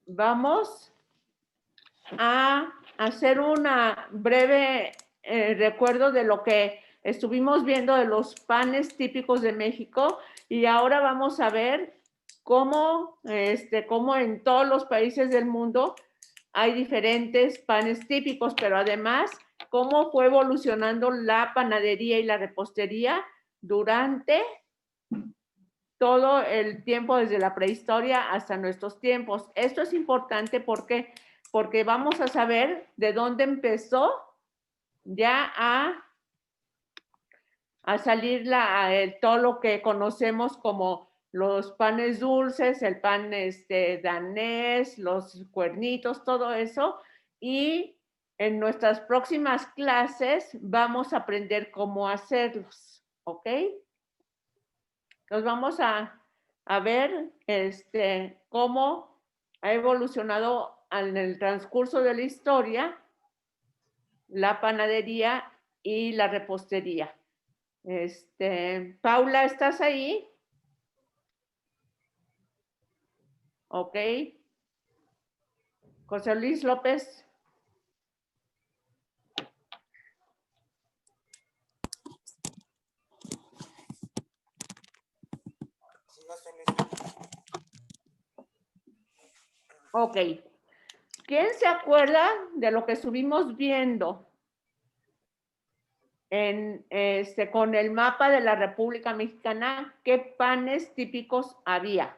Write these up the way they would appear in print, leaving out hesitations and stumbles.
Vamos a hacer una breve recuerdo de lo que estuvimos viendo de los panes típicos de México y ahora vamos a ver cómo en todos los países del mundo hay diferentes panes típicos, pero además cómo fue evolucionando la panadería y la repostería durante todo el tiempo desde la prehistoria hasta nuestros tiempos. Esto es importante porque vamos a saber de dónde empezó ya a salir todo lo que conocemos como los panes dulces, el pan danés, los cuernitos, todo eso. Y en nuestras próximas clases vamos a aprender cómo hacerlos, ¿ok? Entonces vamos a ver cómo ha evolucionado en el transcurso de la historia la panadería y la repostería. Paula, ¿estás ahí? Ok. José Luis López. Ok. ¿Quién se acuerda de lo que estuvimos viendo con el mapa de la República Mexicana? ¿Qué panes típicos había?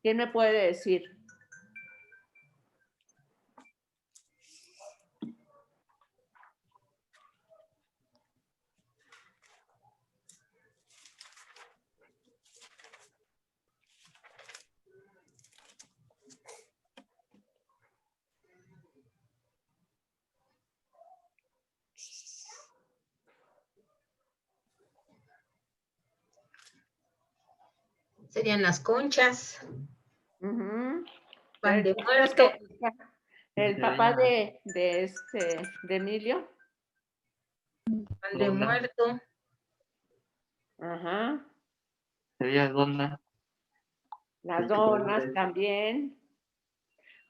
¿Quién me puede decir? Serían las conchas. Pan de muerto. El papá de Emilio. Pan de muerto. Ajá. Sería dona. Las donas también.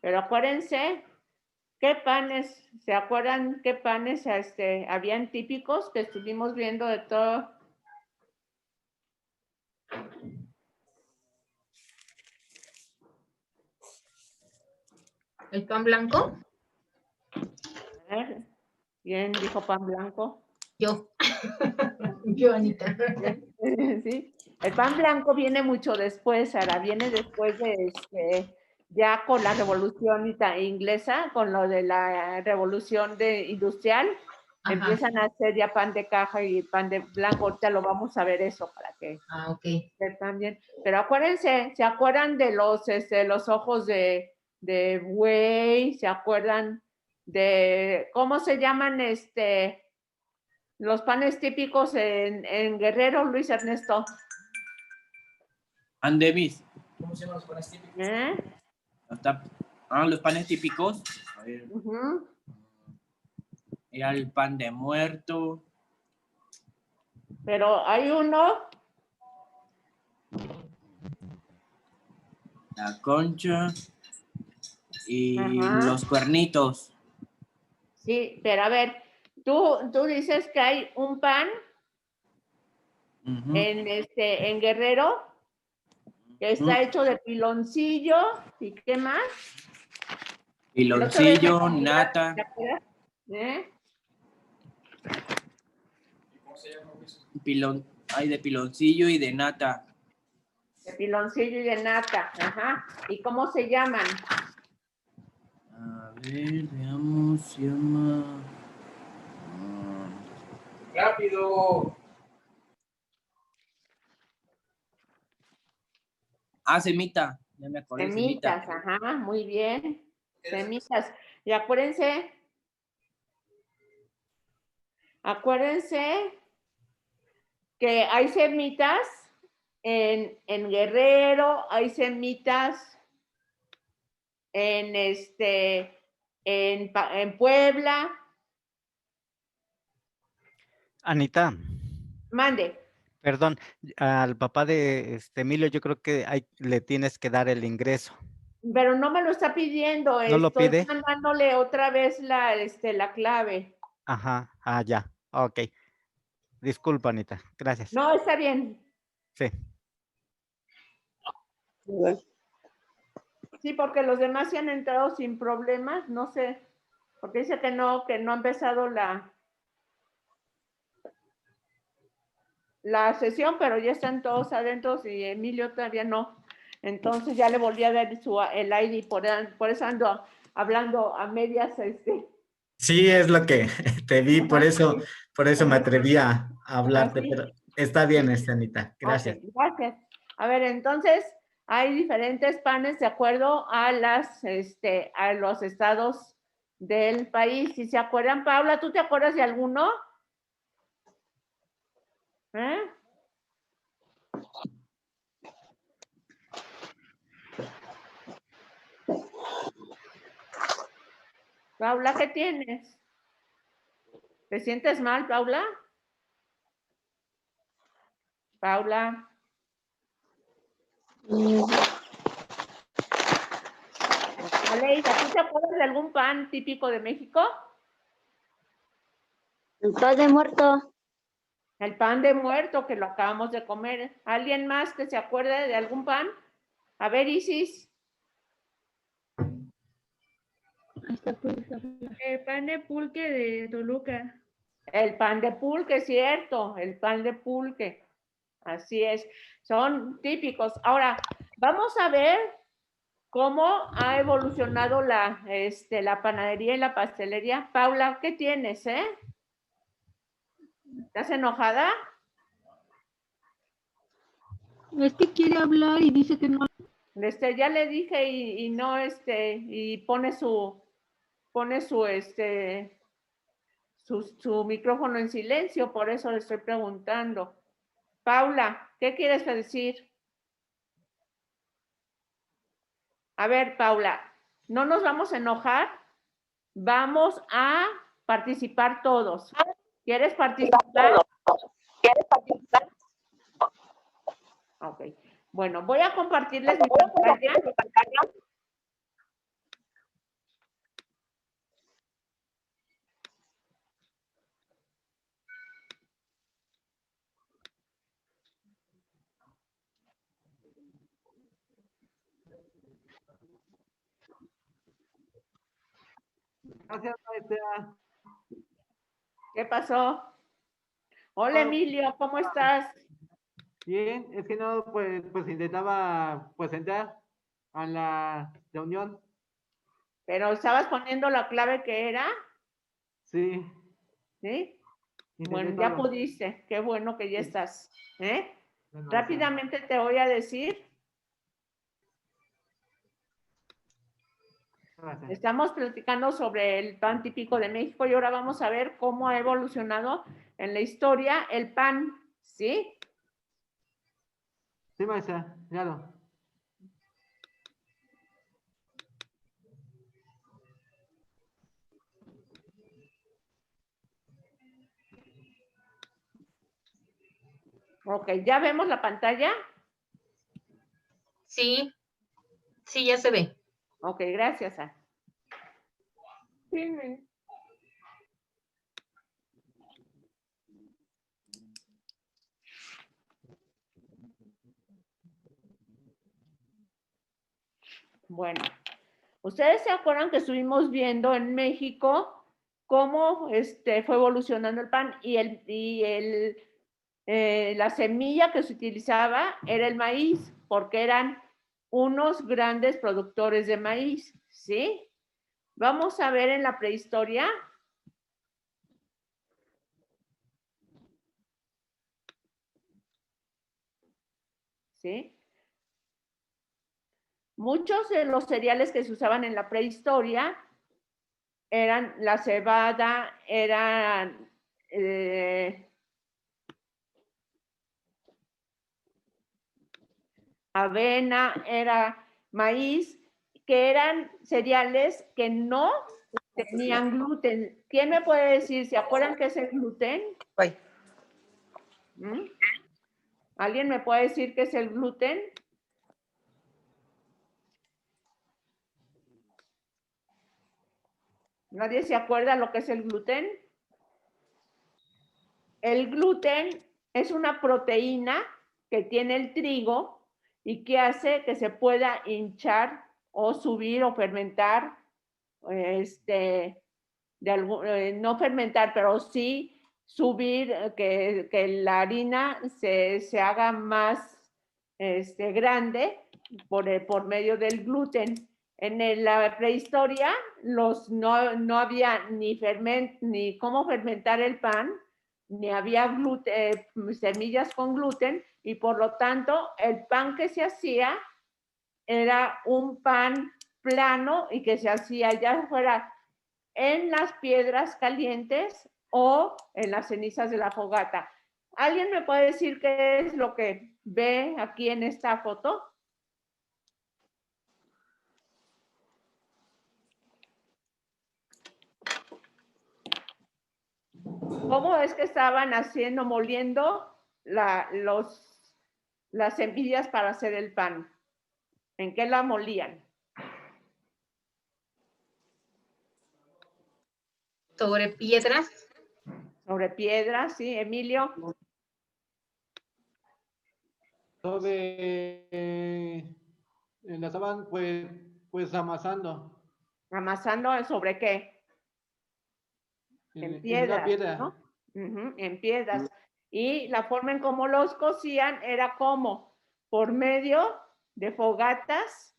Pero acuérdense, ¿qué panes? ¿Se acuerdan qué panes habían típicos que estuvimos viendo de todo? ¿El pan blanco? A ver, ¿quién dijo pan blanco? Yo. Yo, Anita. Sí. El pan blanco viene mucho después, Sara, viene después de ya con la revolución inglesa, con lo de la revolución industrial, Ajá. empiezan a hacer ya pan de caja y pan de blanco. Ahorita lo vamos a ver eso para que ok. También. Pero acuérdense, ¿se acuerdan de los ojos de buey? ¿Se acuerdan de cómo se llaman los panes típicos en Guerrero, Luis Ernesto? Andevis. ¿Cómo se llaman los panes típicos? Los panes típicos. A ver. Era el pan de muerto. Pero hay uno. La concha. Y los cuernitos. Sí, pero a ver, tú dices que hay un pan en Guerrero que está hecho de piloncillo y ¿qué más? Piloncillo, nata. ¿Cómo se llama? Hay de piloncillo y de nata. De piloncillo y de nata, ajá. ¿Y cómo se llaman? A ver, veamos, se llama... ¡Rápido! Semita. Ya me acordé, Semitas, semita. ajá, muy bien. Semitas. Y acuérdense que hay semitas en Guerrero, hay semitas en Puebla. Anita. Mande. Perdón, al papá de Emilio, yo creo que le tienes que dar el ingreso. Pero no me lo está pidiendo, ¿No lo estoy pide? mandándole otra vez la clave. Ajá, ya, ok. Disculpa, Anita, gracias. No, está bien. Sí. Sí, porque los demás se han entrado sin problemas, no sé, porque dice que no ha empezado la sesión, pero ya están todos adentro y Emilio todavía no. Entonces ya le volví a dar el ID, por eso ando hablando a medias. Sí, es lo que te vi, por eso me atreví a hablarte, Así. pero está bien, Anita, gracias. Ok, gracias. A ver, entonces hay diferentes panes de acuerdo a a los estados del país. Si se acuerdan, Paula, ¿tú te acuerdas de alguno? ¿Eh? Paula, ¿qué tienes? ¿Te sientes mal, Paula? Paula. Aleida, ¿tú te acuerdas de algún pan típico de México? El pan de muerto. El pan de muerto que lo acabamos de comer. ¿Alguien más que se acuerde de algún pan? A ver, Isis. El pan de pulque de Toluca. El pan de pulque, cierto, el pan de pulque. Así es, son típicos. Ahora, vamos a ver cómo ha evolucionado la panadería y la pastelería. Paula, ¿qué tienes, ¿Estás enojada? Es que quiere hablar y dice que no. Ya le dije y no, y pone su micrófono en silencio, por eso le estoy preguntando. Paula, ¿qué quieres decir? A ver, Paula, no nos vamos a enojar, vamos a participar todos. ¿Quieres participar? Ok. Bueno, voy a compartirles mi pantalla. Gracias, maestra. ¿Qué pasó? Hola, Emilio, ¿cómo estás? Bien, es que no, pues intentaba pues entrar a la reunión. Pero estabas poniendo la clave que era, Sí, ¿sí? intenté Bueno, ya todo. pudiste. Qué bueno que ya Sí. estás. Bueno, Rápidamente te voy a decir. maestra. Estamos platicando sobre el pan típico de México y ahora vamos a ver cómo ha evolucionado en la historia el pan, ¿sí? Sí, maestra, claro. Ok, ¿ya vemos la pantalla? Sí, sí, ya se ve. Ok, gracias. Bueno, ustedes se acuerdan que estuvimos viendo en México cómo fue evolucionando el pan y la semilla que se utilizaba era el maíz, porque eran unos grandes productores de maíz, ¿sí? Vamos a ver en la prehistoria. ¿Sí? Muchos de los cereales que se usaban en la prehistoria eran la cebada, eran avena, era maíz, que eran cereales que no tenían gluten. ¿Quién me puede decir? ¿Se acuerdan qué es el gluten? Bye. ¿Mm? ¿Alguien me puede decir qué es el gluten? ¿Nadie se acuerda lo que es el gluten? El gluten es una proteína que tiene el trigo y que hace que se pueda hinchar o subir o fermentar, no fermentar, pero sí subir, que la harina se haga más grande por medio del gluten. En la prehistoria no había ni cómo fermentar el pan, ni había semillas con gluten, y por lo tanto el pan que se hacía era un pan plano y que se hacía ya fuera en las piedras calientes o en las cenizas de la fogata. ¿Alguien me puede decir qué es lo que ve aquí en esta foto? ¿Cómo es que estaban moliendo las semillas para hacer el pan? ¿En qué la molían? Sobre piedras. Sobre piedras, sí, Emilio. La estaban pues amasando. ¿Amasando sobre qué? En piedras, una piedra. ¿no? En piedras. Y la forma en cómo los cocían era como por medio de fogatas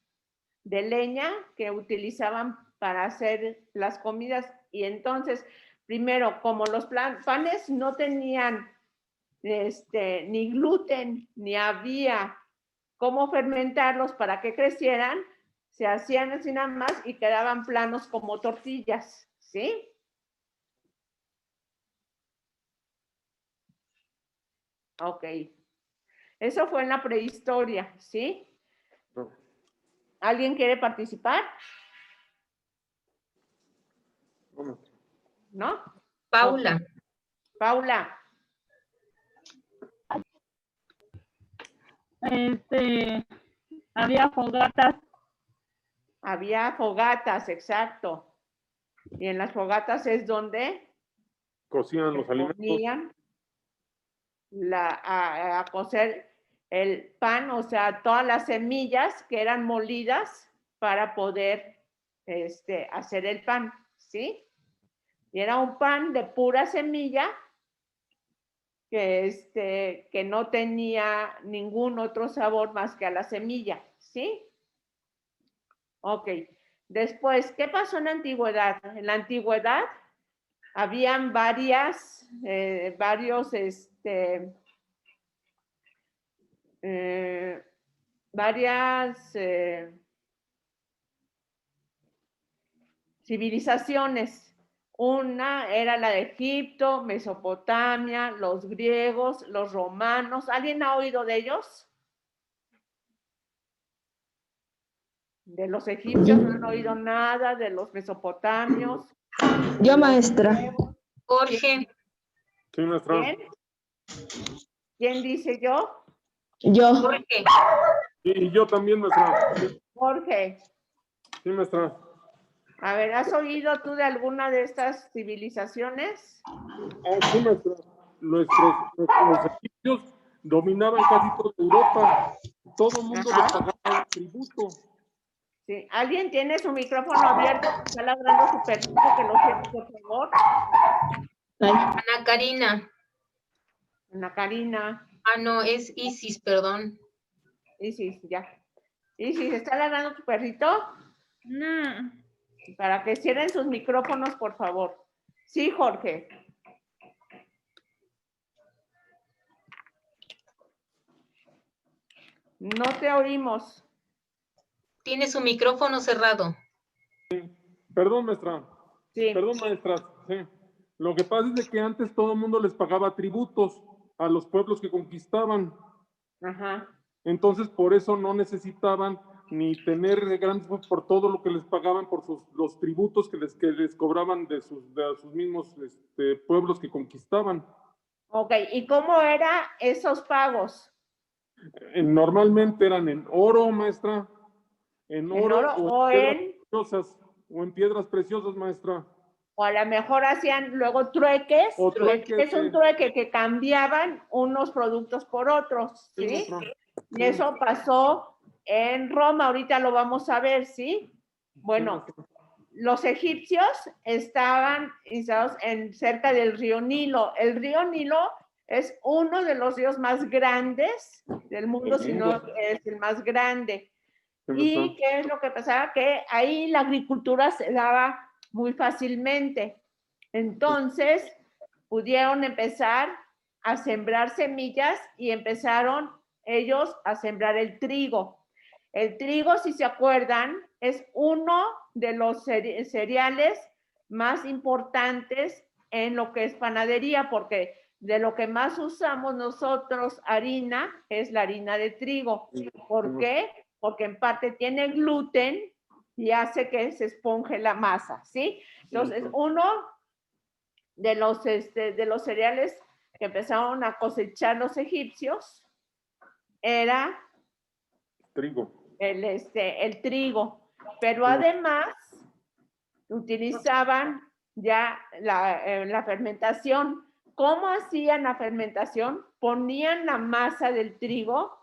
de leña que utilizaban para hacer las comidas. Y entonces, primero, como los panes no tenían ni gluten, ni había cómo fermentarlos para que crecieran, se hacían así nada más y quedaban planos como tortillas, ¿sí? Ok. Eso fue en la prehistoria, ¿sí? ¿Alguien quiere participar? ¿No? Paula. Okay. Paula. Había fogatas. Había fogatas, exacto. Y en las fogatas es donde cocían los alimentos. ponían a cocer el pan, o sea, todas las semillas que eran molidas para poder hacer el pan, ¿sí? Y era un pan de pura semilla que no tenía ningún otro sabor más que a la semilla, ¿sí? Ok. Después, ¿qué pasó en la antigüedad? En la antigüedad habían varias civilizaciones. Una era la de Egipto, Mesopotamia, los griegos, los romanos. ¿Alguien ha oído de ellos? De los egipcios no han oído nada, de los mesopotamios. Yo, maestra. Jorge. Sí, maestra. ¿Quién? ¿Quién dice yo? Yo. Jorge. Y yo también, maestra. Jorge. Sí, maestra. A ver, ¿has oído tú de alguna de estas civilizaciones? Sí, maestra. Los egipcios dominaban casi toda Europa. Todo el mundo les pagaba tributo. Sí. ¿Alguien tiene su micrófono abierto? Está ladrando su perrito, que lo cierre, por favor. Ana Karina. Ana Karina. Ah, no, es Isis, perdón. Isis, ya. Isis, ¿está ladrando tu perrito? No. Para que cierren sus micrófonos, por favor. Sí, Jorge. No te oímos. Tiene su micrófono cerrado. Perdón, maestra. Sí. Perdón, maestra. Sí. Lo que pasa es de que antes todo el mundo les pagaba tributos a los pueblos que conquistaban. Ajá. Entonces, por eso no necesitaban ni tener grandes por todo lo que les pagaban por los tributos que les cobraban de sus mismos pueblos que conquistaban. Ok, ¿y cómo eran esos pagos? Normalmente eran en oro, maestra. En oro, o en piedras preciosas, o en piedras preciosas, maestra. O a lo mejor hacían luego trueques. O trueques, Es un trueque que cambiaban unos productos por otros, Sí, ¿sí? maestra. Y eso pasó en Roma, ahorita lo vamos a ver, ¿sí? Bueno, los egipcios estaban instalados cerca del río Nilo. El río Nilo es uno de los ríos más grandes del mundo, si no es el más grande. ¿Y qué es lo que pasaba? Que ahí la agricultura se daba muy fácilmente. Entonces, pudieron empezar a sembrar semillas y empezaron ellos a sembrar el trigo. El trigo, si se acuerdan, es uno de los cereales más importantes en lo que es panadería, porque de lo que más usamos nosotros harina es la harina de trigo. ¿Por qué? Porque en parte tiene gluten y hace que se esponje la masa, ¿sí? Entonces, uno de los cereales que empezaron a cosechar los egipcios era trigo. El trigo, pero además utilizaban ya la fermentación. ¿Cómo hacían la fermentación? Ponían la masa del trigo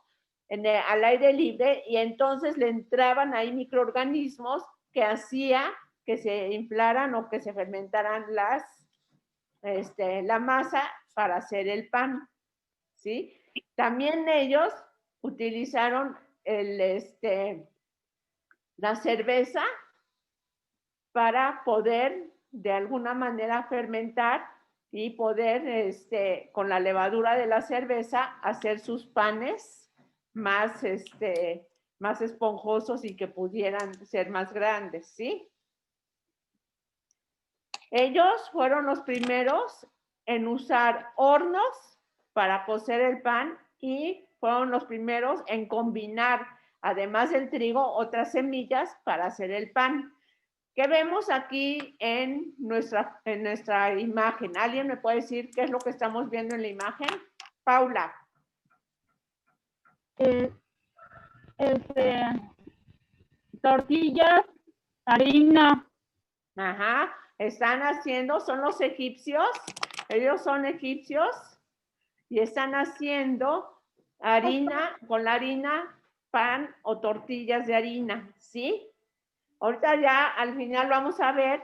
al aire libre y entonces le entraban ahí microorganismos que hacía que se inflaran o que se fermentaran la masa para hacer el pan, ¿sí? También ellos utilizaron la cerveza para poder de alguna manera fermentar y poder con la levadura de la cerveza hacer sus panes más esponjosos y que pudieran ser más grandes, ¿sí? Ellos fueron los primeros en usar hornos para cocer el pan y fueron los primeros en combinar, además del trigo, otras semillas para hacer el pan. ¿Qué vemos aquí en nuestra imagen? ¿Alguien me puede decir qué es lo que estamos viendo en la imagen? Paula. Tortillas, harina. Ajá, están haciendo, son los egipcios, ellos son egipcios y están haciendo harina, con la harina, pan o tortillas de harina, ¿sí? Ahorita ya al final vamos a ver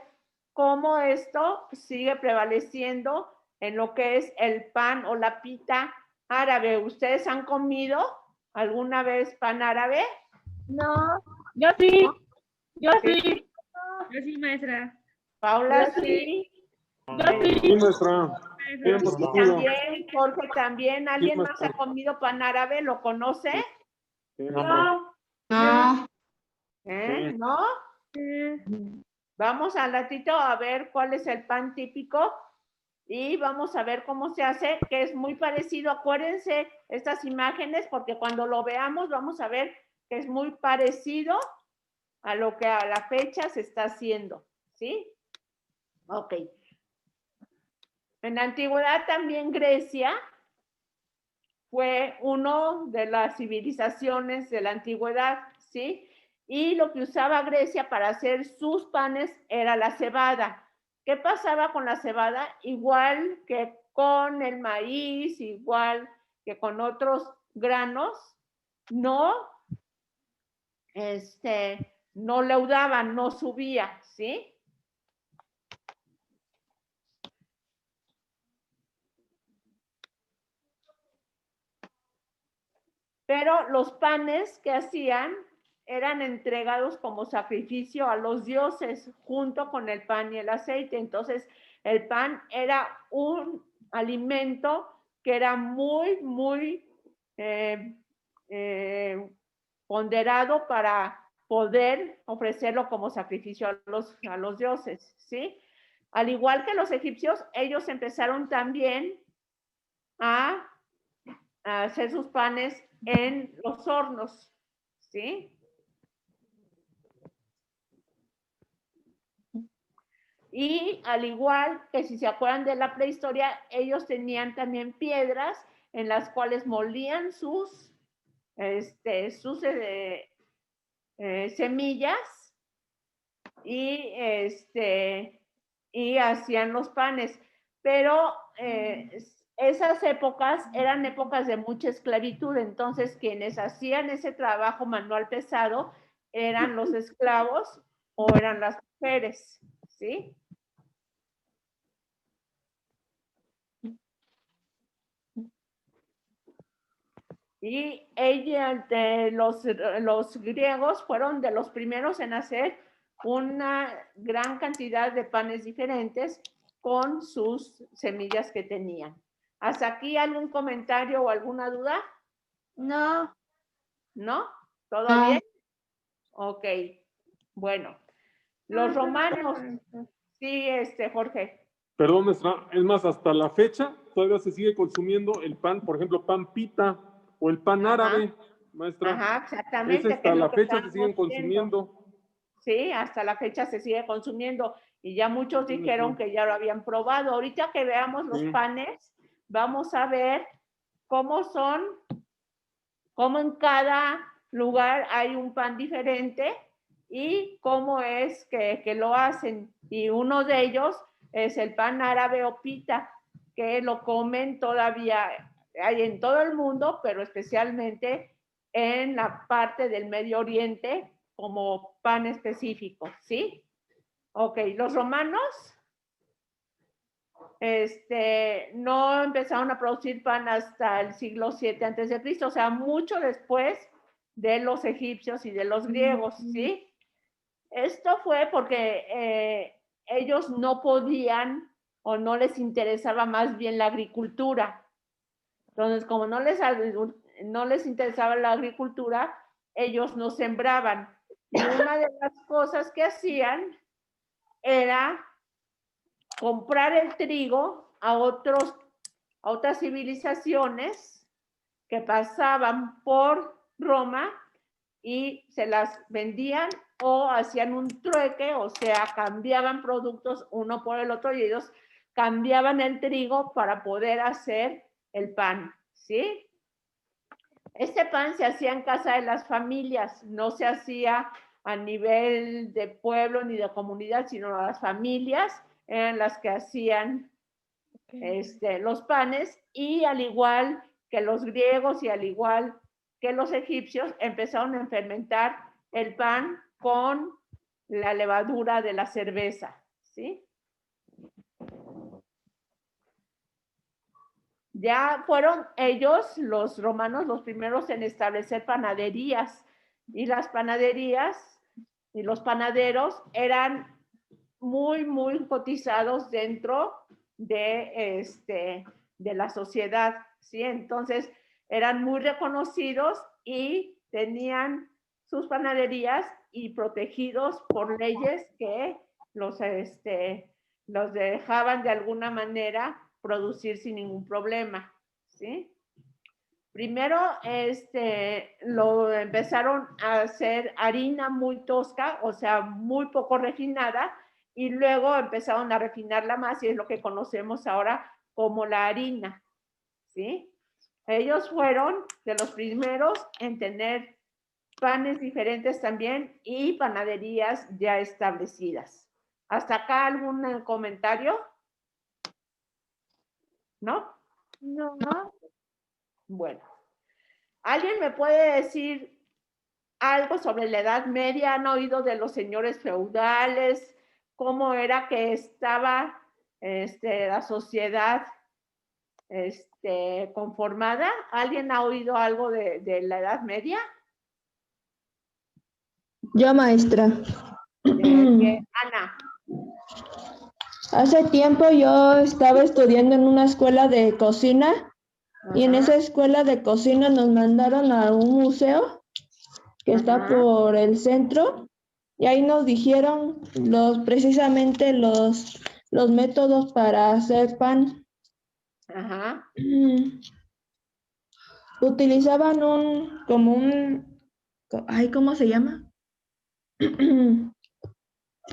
cómo esto sigue prevaleciendo en lo que es el pan o la pita árabe. ¿Ustedes han comido alguna vez pan árabe? No, yo sí. ¿No? Yo sí. Yo sí, maestra. Paula, sí. Yo sí. Sí, maestra. Luis también, Jorge también. ¿Alguien más ha comido pan árabe? ¿Lo conoce? No. No. ¿No? Vamos al ratito a ver cuál es el pan típico y vamos a ver cómo se hace, que es muy parecido. Acuérdense estas imágenes porque cuando lo veamos vamos a ver que es muy parecido a lo que a la fecha se está haciendo, ¿sí? Ok. En la antigüedad también Grecia fue una de las civilizaciones de la antigüedad, ¿sí? Y lo que usaba Grecia para hacer sus panes era la cebada. ¿Qué pasaba con la cebada? Igual que con el maíz, igual que con otros granos, no leudaban, no subía, ¿sí? Pero los panes que hacían eran entregados como sacrificio a los dioses junto con el pan y el aceite. Entonces, el pan era un alimento que era muy, muy ponderado para poder ofrecerlo como sacrificio a los dioses, ¿sí? Al igual que los egipcios, ellos empezaron también a hacer sus panes en los hornos, ¿sí? Y al igual que si se acuerdan de la prehistoria, ellos tenían también piedras en las cuales molían sus sus semillas y hacían los panes. Pero esas épocas eran épocas de mucha esclavitud, entonces quienes hacían ese trabajo manual pesado eran los esclavos o eran las mujeres, ¿sí? Y los griegos fueron de los primeros en hacer una gran cantidad de panes diferentes con sus semillas que tenían. ¿Hasta aquí algún comentario o alguna duda? No. ¿No? ¿Todo No. bien? Ok. Bueno. Los romanos. Sí, Jorge. Perdón, maestra, es más, hasta la fecha todavía se sigue consumiendo el pan, por ejemplo, pan pita o el pan árabe, maestra. Ajá, exactamente. Ese hasta la fecha se siguen consumiendo. Sí, hasta la fecha se sigue consumiendo y ya muchos dijeron que ya lo habían probado. Ahorita que veamos los panes, vamos a ver cómo en cada lugar hay un pan diferente y cómo es que lo hacen. Y uno de ellos es el pan árabe o pita, que lo comen todavía, hay en todo el mundo, pero especialmente en la parte del Medio Oriente, como pan específico, ¿sí? Ok, los romanos no empezaron a producir pan hasta el siglo VII a.C., o sea, mucho después de los egipcios y de los griegos, ¿sí? Esto fue porque ellos no podían o no les interesaba más bien la agricultura. Entonces, como no les interesaba la agricultura, ellos no sembraban. Y una de las cosas que hacían era comprar el trigo a otras civilizaciones que pasaban por Roma y se las vendían o hacían un trueque, o sea, cambiaban productos uno por el otro y ellos cambiaban el trigo para poder hacer el pan, ¿sí? Este pan se hacía en casa de las familias, no se hacía a nivel de pueblo ni de comunidad, sino las familias eran las que hacían los panes, y al igual que los griegos y al igual que los egipcios, empezaron a fermentar el pan con la levadura de la cerveza, ¿sí? Ya fueron ellos, los romanos, los primeros en establecer panaderías, y las panaderías y los panaderos eran muy, muy cotizados dentro de la sociedad, ¿sí? Entonces, eran muy reconocidos y tenían sus panaderías y protegidos por leyes que los dejaban de alguna manera producir sin ningún problema, ¿sí? Primero, lo empezaron a hacer harina muy tosca, o sea, muy poco refinada, y luego empezaron a refinarla más, y es lo que conocemos ahora como la harina, ¿sí? Ellos fueron de los primeros en tener panes diferentes también y panaderías ya establecidas. ¿Hasta acá algún comentario? ¿No? No. Bueno. ¿Alguien me puede decir algo sobre la Edad Media? ¿Han oído de los señores feudales? ¿Cómo era que estaba la sociedad conformada? ¿Alguien ha oído algo de la Edad Media? Yo, maestra. Ana. Hace tiempo yo estaba estudiando en una escuela de cocina. Y en esa escuela de cocina nos mandaron a un museo que está por el centro, y ahí nos dijeron precisamente los métodos para hacer pan. Ajá. Utilizaban ¿cómo se llama?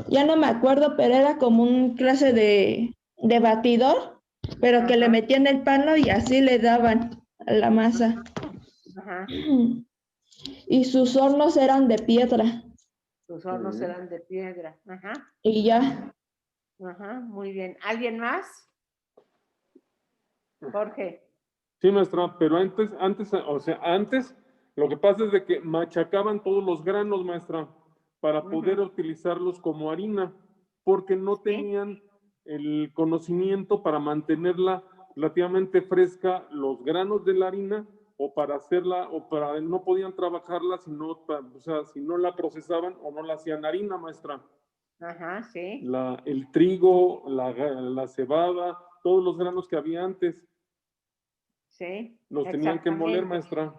Ya no me acuerdo, pero era como un clase de batidor, pero que le metían el pan y así le daban a la masa. Ajá. Y sus hornos eran de piedra. Sus hornos eran de piedra. Ajá. Y ya. Ajá, muy bien. ¿Alguien más? Jorge. Sí, maestra, pero antes, lo que pasa es de que machacaban todos los granos, maestra, para poder utilizarlos como harina, porque no tenían el conocimiento para mantenerla relativamente fresca, los granos de la harina, o para hacerla, no podían trabajarla si no, si no la procesaban o no la hacían harina, maestra. Ajá, sí. El trigo, la cebada, todos los granos que había antes. Sí. Los tenían que moler, maestra.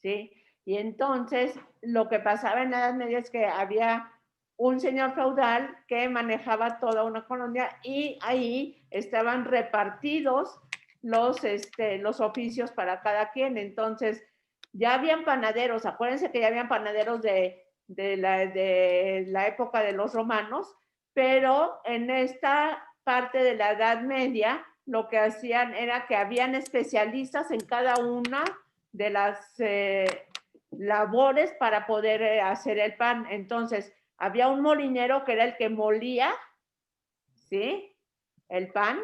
Sí. Y entonces, lo que pasaba en la Edad Media es que había un señor feudal que manejaba toda una colonia y ahí estaban repartidos los oficios para cada quien. Entonces, ya habían panaderos. Acuérdense que ya habían panaderos de la época de los romanos, pero en esta parte de la Edad Media, lo que hacían era que habían especialistas en cada una de las labores para poder hacer el pan. Entonces, había un molinero que era el que molía, ¿sí? El pan,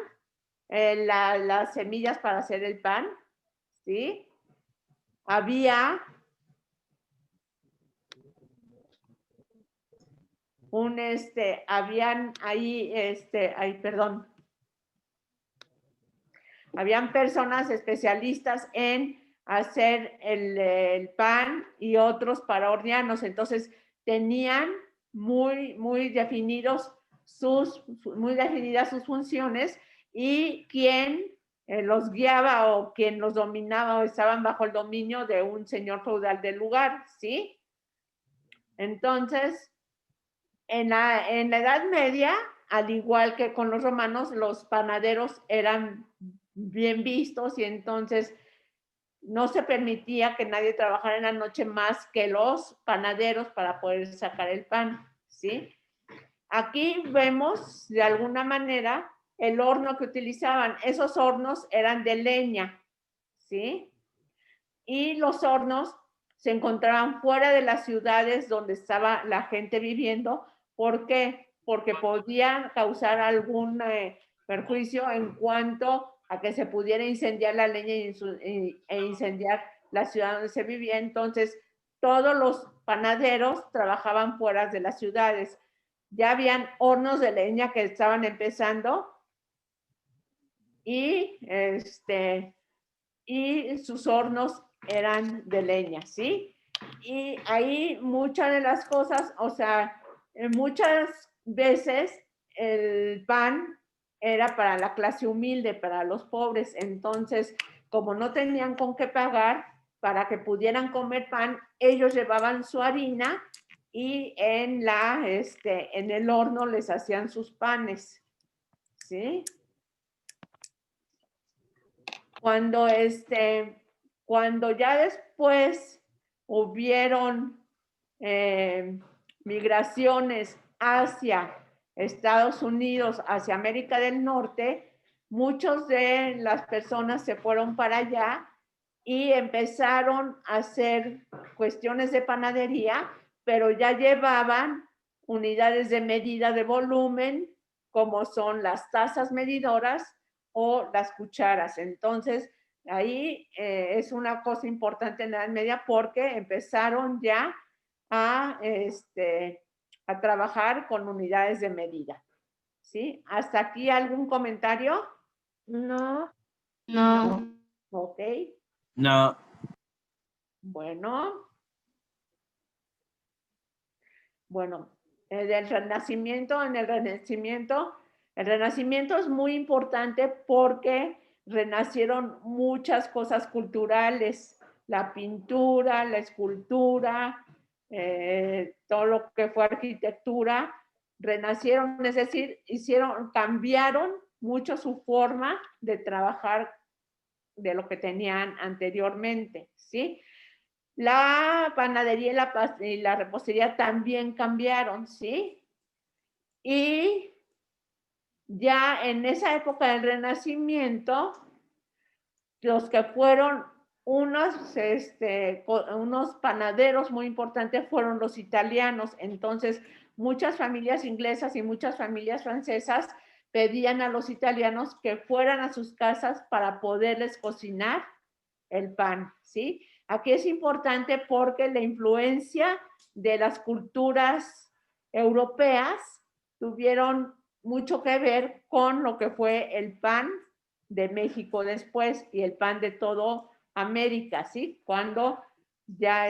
las semillas para hacer el pan, ¿sí? Había habían ahí, perdón. Habían personas especialistas en hacer el pan y otros para hornearnos. Entonces, tenían muy definidas sus funciones y quien los guiaba o quien los dominaba o estaban bajo el dominio de un señor feudal del lugar, ¿sí? Entonces, en la Edad Media, al igual que con los romanos, los panaderos eran bien vistos y entonces no se permitía que nadie trabajara en la noche más que los panaderos para poder sacar el pan, ¿sí? Aquí vemos de alguna manera el horno que utilizaban. Esos hornos eran de leña, ¿sí? Y los hornos se encontraban fuera de las ciudades donde estaba la gente viviendo. ¿Por qué? Porque podían causar algún perjuicio en cuanto a que se pudiera incendiar la leña e incendiar la ciudad donde se vivía. Entonces, todos los panaderos trabajaban fuera de las ciudades. Ya habían hornos de leña que estaban empezando y sus hornos eran de leña, ¿sí? Y ahí muchas de las cosas, o sea, muchas veces el pan era para la clase humilde, para los pobres. Entonces, como no tenían con qué pagar para que pudieran comer pan, ellos llevaban su harina y en el horno les hacían sus panes, ¿sí? Cuando ya después hubieron migraciones hacia Estados Unidos, hacia América del Norte, muchos de las personas se fueron para allá y empezaron a hacer cuestiones de panadería, pero ya llevaban unidades de medida de volumen, como son las tazas medidoras o las cucharas. Entonces, ahí es una cosa importante en la Edad Media porque empezaron ya a trabajar con unidades de medida. ¿Sí? ¿Hasta aquí algún comentario? No. No. Ok. No. Bueno, en el Renacimiento es muy importante porque renacieron muchas cosas culturales, la pintura, la escultura, todo lo que fue arquitectura, renacieron, es decir, cambiaron mucho su forma de trabajar de lo que tenían anteriormente, ¿sí? La panadería y la repostería también cambiaron, ¿sí? Y ya en esa época del Renacimiento, los que fueron unos panaderos muy importantes fueron los italianos. Entonces, muchas familias inglesas y muchas familias francesas pedían a los italianos que fueran a sus casas para poderles cocinar el pan, ¿sí? Aquí es importante porque la influencia de las culturas europeas tuvieron mucho que ver con lo que fue el pan de México después y el pan de todo América, ¿sí? Cuando ya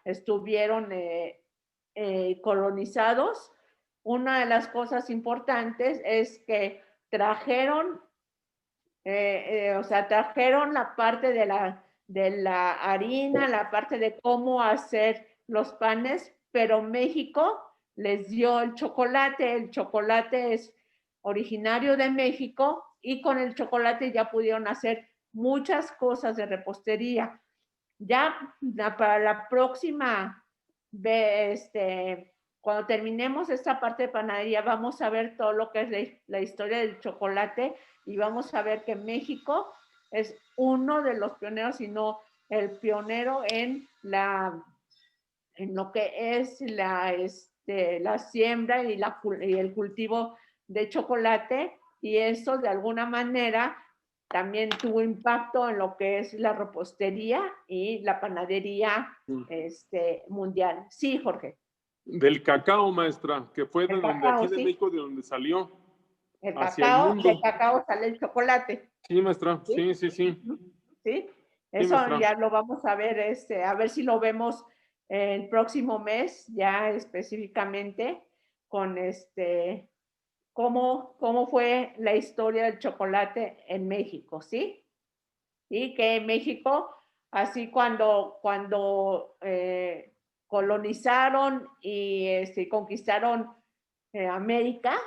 estuvieron colonizados, una de las cosas importantes es que trajeron, trajeron la parte de la harina, la parte de cómo hacer los panes, pero México les dio el chocolate. El chocolate es originario de México y con el chocolate ya pudieron hacer muchas cosas de repostería. Ya para la próxima, cuando terminemos esta parte de panadería, vamos a ver todo lo que es la historia del chocolate y vamos a ver que México es uno de los pioneros, si no el pionero en lo que es la siembra y el cultivo de chocolate, y eso de alguna manera también tuvo impacto en lo que es la repostería y la panadería mundial. Sí, Jorge. Del cacao, maestra, que fue de El donde, cacao, aquí de sí. México, de donde salió. El hacia el cacao, mundo. del cacao sale el chocolate. Sí, maestra, ¿Sí? sí. ¿Sí? Eso maestra. ya lo vamos a ver, a ver si lo vemos el próximo mes, ya específicamente, con cómo fue la historia del chocolate en México, ¿sí? Y que en México, así cuando colonizaron y conquistaron América,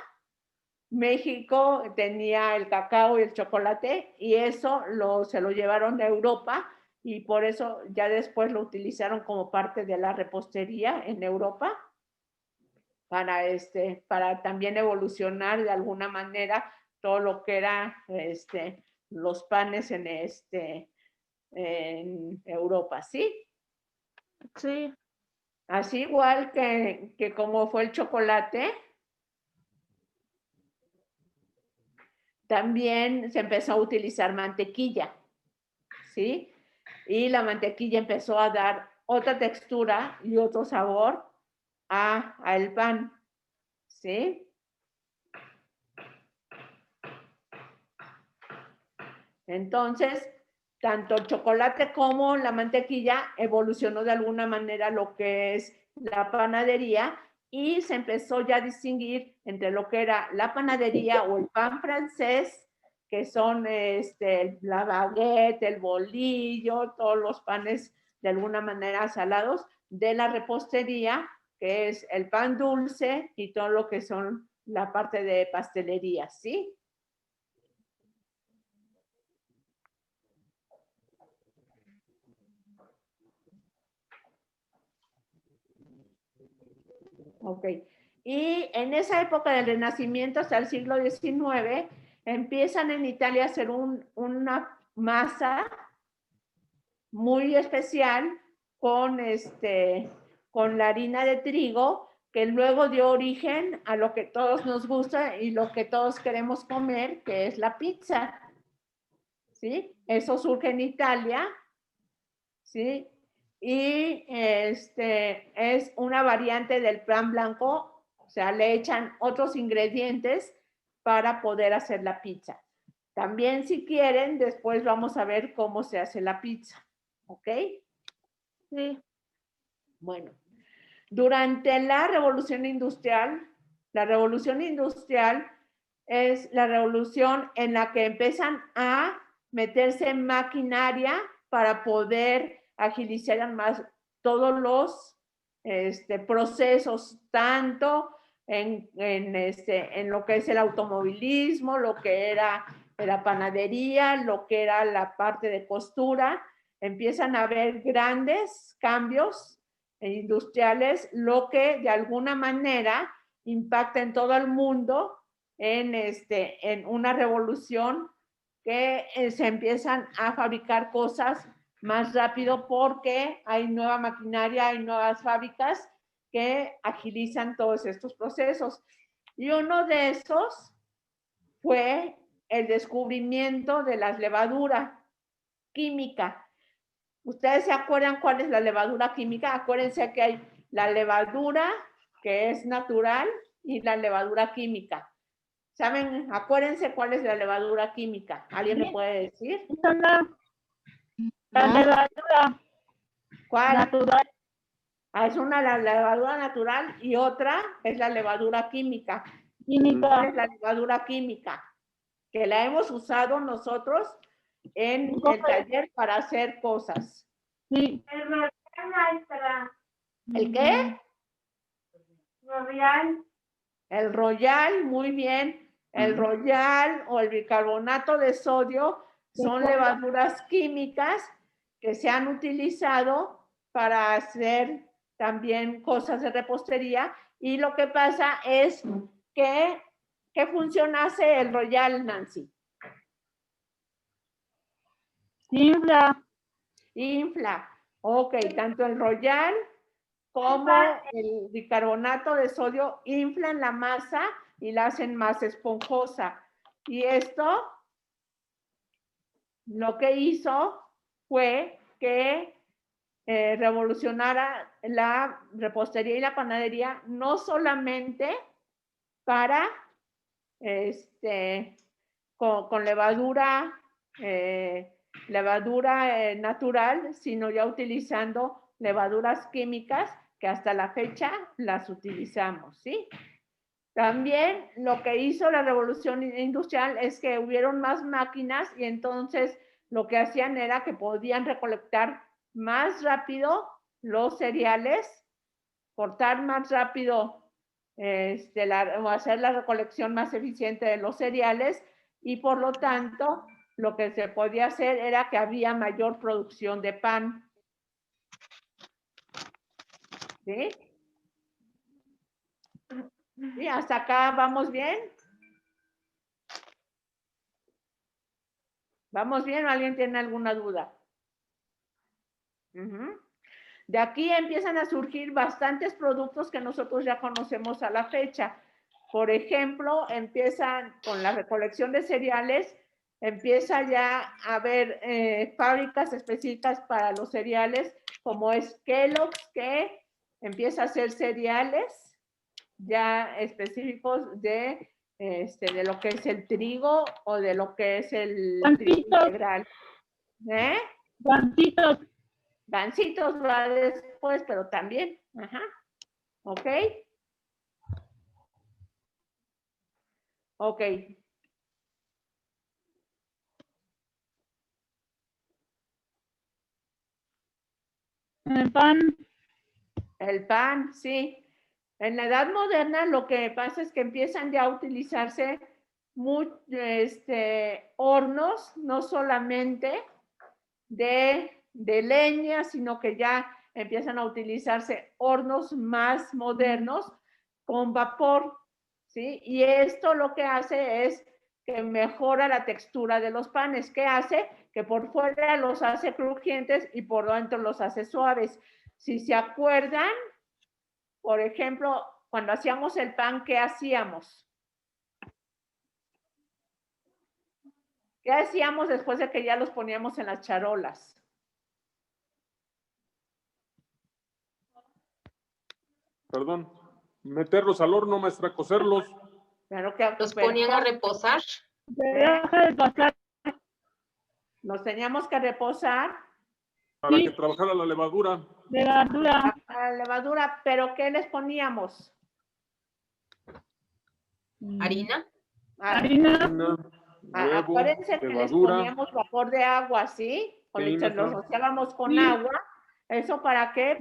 México tenía el cacao y el chocolate y eso se lo llevaron a Europa y por eso ya después lo utilizaron como parte de la repostería en Europa para también evolucionar de alguna manera todo lo que era los panes en Europa, ¿sí? Sí. Así igual que como fue el chocolate, también se empezó a utilizar mantequilla, ¿sí? Y la mantequilla empezó a dar otra textura y otro sabor al pan, ¿sí? Entonces, tanto el chocolate como la mantequilla evolucionó de alguna manera lo que es la panadería y se empezó ya a distinguir entre lo que era la panadería o el pan francés, que son la baguette, el bolillo, todos los panes de alguna manera salados, de la repostería, que es el pan dulce y todo lo que son la parte de pastelería, ¿sí? Ok. Y en esa época del Renacimiento hasta el siglo XIX, empiezan en Italia a hacer una masa muy especial con la harina de trigo, que luego dio origen a lo que todos nos gusta y lo que todos queremos comer, que es la pizza. ¿Sí? Eso surge en Italia, ¿sí? Y es una variante del pan blanco, o sea, le echan otros ingredientes para poder hacer la pizza. También, si quieren, después vamos a ver cómo se hace la pizza, ¿ok? Sí. Bueno, durante la Revolución Industrial es la revolución en la que empiezan a meterse en maquinaria para poder agilizar más todos los procesos, tanto en lo que es el automovilismo, lo que era la panadería, lo que era la parte de costura. Empiezan a haber grandes cambios industriales, lo que de alguna manera impacta en todo el mundo en una revolución que se empiezan a fabricar cosas más rápido porque hay nueva maquinaria, hay nuevas fábricas que agilizan todos estos procesos. Y uno de esos fue el descubrimiento de la levadura química. ¿Ustedes se acuerdan cuál es la levadura química? Acuérdense que hay la levadura que es natural y la levadura química. ¿Saben? Acuérdense cuál es la levadura química. ¿Alguien me puede decir? La ¿No? levadura ¿Cuál? natural. Ah, es una la levadura natural y otra es la levadura química. ¿Cuál es Química. la levadura química? Que la hemos usado nosotros en el taller para hacer cosas. Sí. ¿El qué? El Royal, muy bien. El Royal o el bicarbonato de sodio son levaduras químicas que se han utilizado para hacer también cosas de repostería. Y lo que pasa es que, ¿qué función hace el Royal, Nancy? Infla. Infla. Ok, tanto el Royal como el bicarbonato de sodio inflan la masa y la hacen más esponjosa. Y esto lo que hizo fue que revolucionara la repostería y la panadería, no solamente para con levadura, natural, sino ya utilizando levaduras químicas que hasta la fecha las utilizamos, ¿sí? También lo que hizo la revolución industrial es que hubieron más máquinas y entonces lo que hacían era que podían recolectar más rápido los cereales, cortar más rápido o hacer la recolección más eficiente de los cereales y por lo tanto lo que se podía hacer era que había mayor producción de pan. ¿Sí? ¿Sí? ¿Hasta acá vamos bien? ¿Vamos bien o alguien tiene alguna duda? De aquí empiezan a surgir bastantes productos que nosotros ya conocemos a la fecha. Por ejemplo, empiezan con la recolección de cereales, empieza ya a haber fábricas específicas para los cereales, como es Kellogg's, que empieza a hacer cereales ya específicos de lo que es el trigo o de lo que es el trigo integral. ¿Eh? Gancitos. Gancitos va después, pero también. Ajá. ¿Ok? Ok. El pan. El pan, sí. En la edad moderna lo que pasa es que empiezan ya a utilizarse hornos, no solamente de leña, sino que ya empiezan a utilizarse hornos más modernos con vapor, ¿sí? Y esto lo que hace es que mejora la textura de los panes. ¿Qué hace? Que por fuera los hace crujientes y por dentro los hace suaves. Si se acuerdan, por ejemplo, cuando hacíamos el pan, ¿qué hacíamos? ¿Qué hacíamos después de que ya los poníamos en las charolas? Perdón. Meterlos al horno, maestra, cocerlos. Claro que ¿Los ponían a reposar? Los teníamos que reposar. Para que trabajara la levadura. Levadura. La levadura, pero ¿qué les poníamos? ¿Harina? Harina. Acuérdense que les poníamos vapor de agua, ¿sí? O los rociábamos con agua. ¿Eso para qué?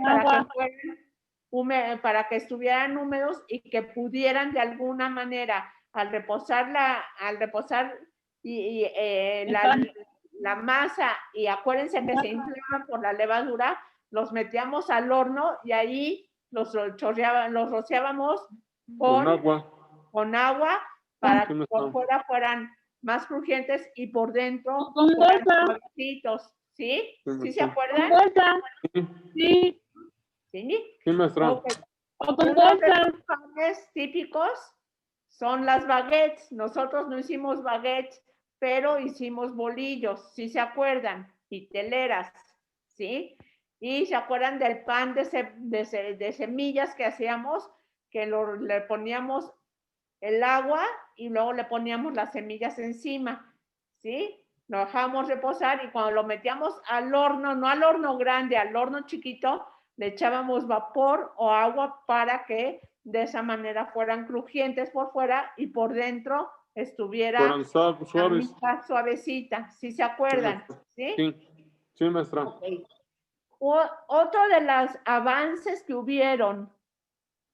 Para que estuvieran húmedos y que pudieran de alguna manera, al reposar la masa, y acuérdense que se inflaban por la levadura, los metíamos al horno y ahí los rociábamos con agua para que por fuera fueran más crujientes y por dentro fueran suavecitos, ¿Sí? Sí, ¿Sí se sí. acuerdan? Bolsa. Sí, Sí. ¿Sí? sí, maestra. Ok. O con Uno de bolsa. los panes típicos son las baguettes. Nosotros no hicimos baguettes, pero hicimos bolillos, ¿sí se acuerdan? Y teleras, ¿sí? Y se acuerdan del pan de semillas que hacíamos, que le poníamos el agua y luego le poníamos las semillas encima, ¿sí? Lo dejamos reposar y cuando lo metíamos al horno, no al horno grande, al horno chiquito, le echábamos vapor o agua para que de esa manera fueran crujientes por fuera y por dentro estuviera Fueran suaves. suavecita, ¿sí se acuerdan? ¿Sí? Sí, sí, maestra. Okay. Otro de los avances que hubieron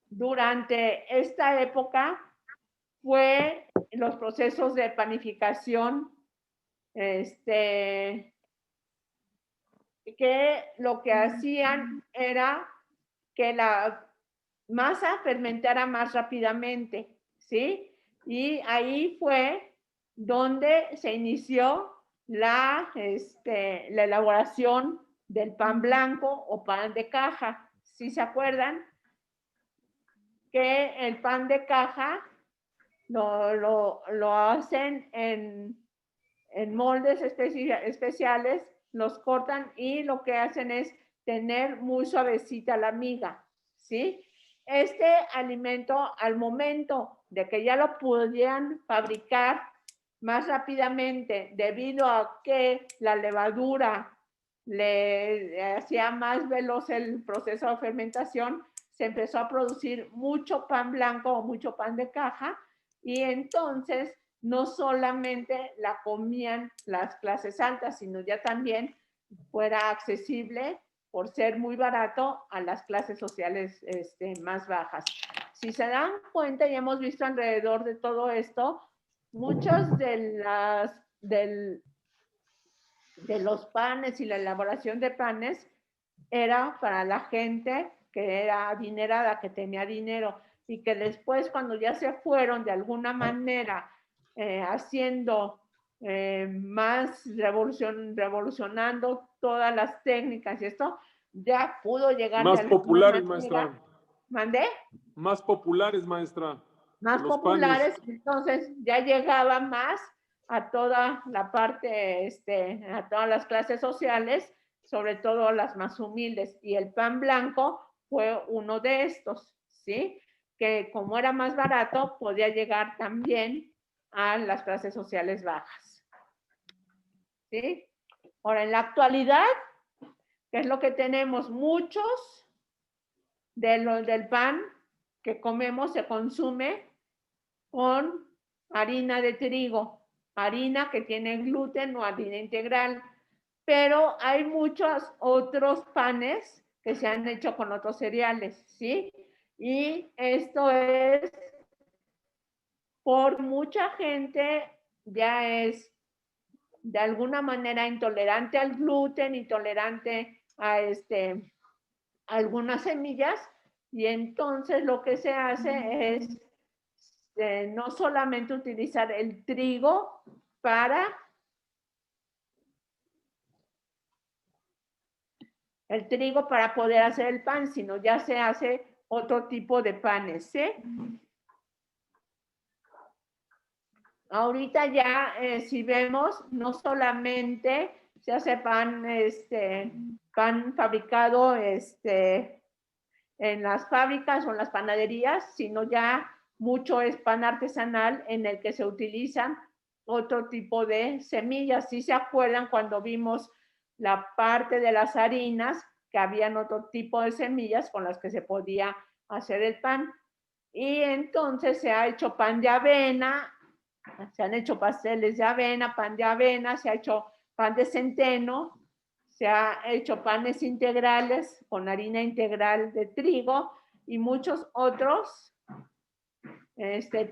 durante esta época fue los procesos de panificación, que lo que hacían era que la masa fermentara más rápidamente, ¿sí? Y ahí fue donde se inició la elaboración del pan blanco o pan de caja. ¿Sí se acuerdan? Que el pan de caja lo hacen en moldes especiales, los cortan y lo que hacen es tener muy suavecita la miga, ¿sí? Este alimento, al momento de que ya lo podían fabricar más rápidamente, debido a que la levadura le hacía más veloz el proceso de fermentación, se empezó a producir mucho pan blanco o mucho pan de caja, y entonces no solamente la comían las clases altas, sino ya también fuera accesible por ser muy barato a las clases sociales más bajas. Si se dan cuenta, y hemos visto alrededor de todo esto, muchos de los panes y la elaboración de panes era para la gente que era adinerada, que tenía dinero, y que después, cuando ya se fueron de alguna manera haciendo más revolucionando todas las técnicas y esto, ya pudo llegar Más de alguna populares, manera. maestra. ¿Mandé? Más populares, maestra. Más Los populares, panes. entonces ya llegaba más a toda la parte, a todas las clases sociales, sobre todo las más humildes, y el pan blanco fue uno de estos, ¿sí? Que como era más barato, podía llegar también a las clases sociales bajas, ¿sí? Ahora, en la actualidad, ¿qué es lo que tenemos? Muchos del pan que comemos se consume con harina de trigo, harina que tiene gluten o harina integral, pero hay muchos otros panes que se han hecho con otros cereales, ¿sí? Y esto es por mucha gente ya es de alguna manera intolerante al gluten, intolerante a algunas semillas, y entonces lo que se hace es no solamente utilizar el trigo para poder hacer el pan, sino ya se hace otro tipo de panes, ¿sí? Ahorita ya, si vemos, no solamente se hace pan, pan fabricado, en las fábricas o en las panaderías, sino ya mucho es pan artesanal en el que se utilizan otro tipo de semillas. ¿Sí se acuerdan cuando vimos la parte de las harinas, que habían otro tipo de semillas con las que se podía hacer el pan? Y entonces se ha hecho pan de avena, se han hecho pasteles de avena, pan de avena, se ha hecho pan de centeno, se ha hecho panes integrales con harina integral de trigo y muchos otros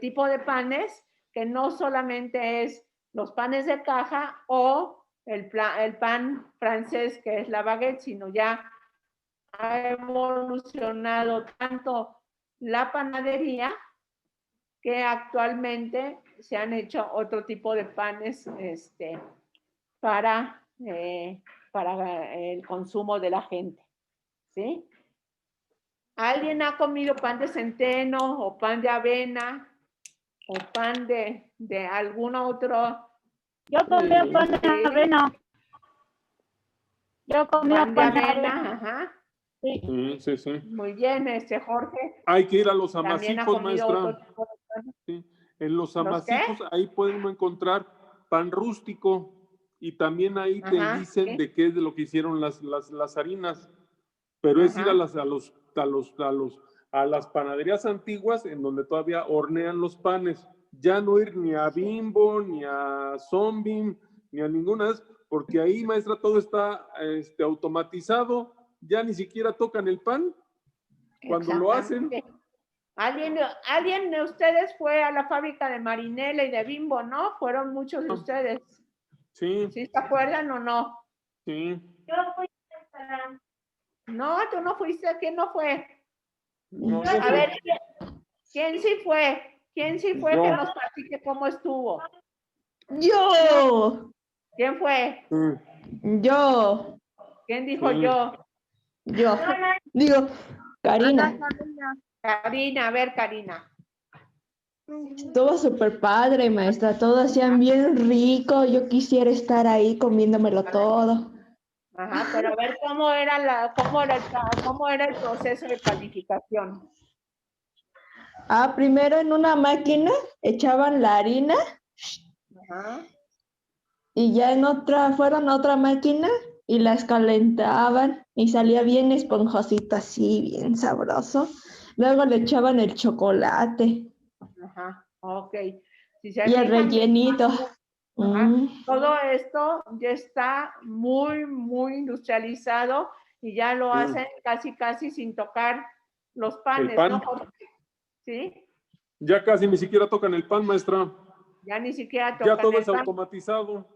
tipo de panes, que no solamente es los panes de caja o el pan francés, que es la baguette, sino ya ha evolucionado tanto la panadería que actualmente se han hecho otro tipo de panes para para el consumo de la gente, ¿sí? ¿Alguien ha comido pan de centeno o pan de avena o pan de algún otro? Yo comía pan de Sí. avena. Yo comía Pan de avena, ajá. Sí. Sí. Muy bien, Jorge. Hay que ir a los También ha amasijos, comido maestra. otro tipo de pan. Sí. En los ¿Los amasijos, ahí pueden encontrar pan rústico y también ahí te Ajá, dicen sí. de qué es de lo que hicieron las harinas. Pero es ir Ajá. a las panaderías antiguas en donde todavía hornean los panes. Ya no ir ni a Bimbo, ni a Zombim, ni a ninguna de esas, porque ahí, maestra, todo está automatizado. Ya ni siquiera tocan el pan cuando lo hacen. ¿Alguien de ustedes fue a la fábrica de Marinela y de Bimbo, no? Fueron muchos de ustedes. Sí. ¿Sí se acuerdan o no? Sí. Yo fui. No, tú no fuiste. ¿Quién no fue? No, A ver, ¿quién sí fue? ¿Quién sí fue Yo. que nos platique cómo estuvo? Yo. ¿Quién fue? Yo. ¿Quién dijo Sí. yo? Yo. Digo, Karina. Karina, a ver, Karina. Estuvo súper padre, maestra. Todo hacían bien rico. Yo quisiera estar ahí comiéndomelo todo. Ajá, pero a ver cómo era el proceso de calificación. Primero en una máquina echaban la harina Ajá. y ya fueron a otra máquina y las calentaban y salía bien esponjosito así, bien sabroso. Luego le echaban el chocolate Ajá, ok. Si se y el fijan, rellenito. ajá, todo esto ya está muy, muy industrializado y ya lo hacen casi sin tocar los panes, El pan. ¿no, Jorge? ¿Sí? Ya casi ni siquiera tocan el pan, maestra. Ya ni siquiera tocan Ya todo el es pan. automatizado.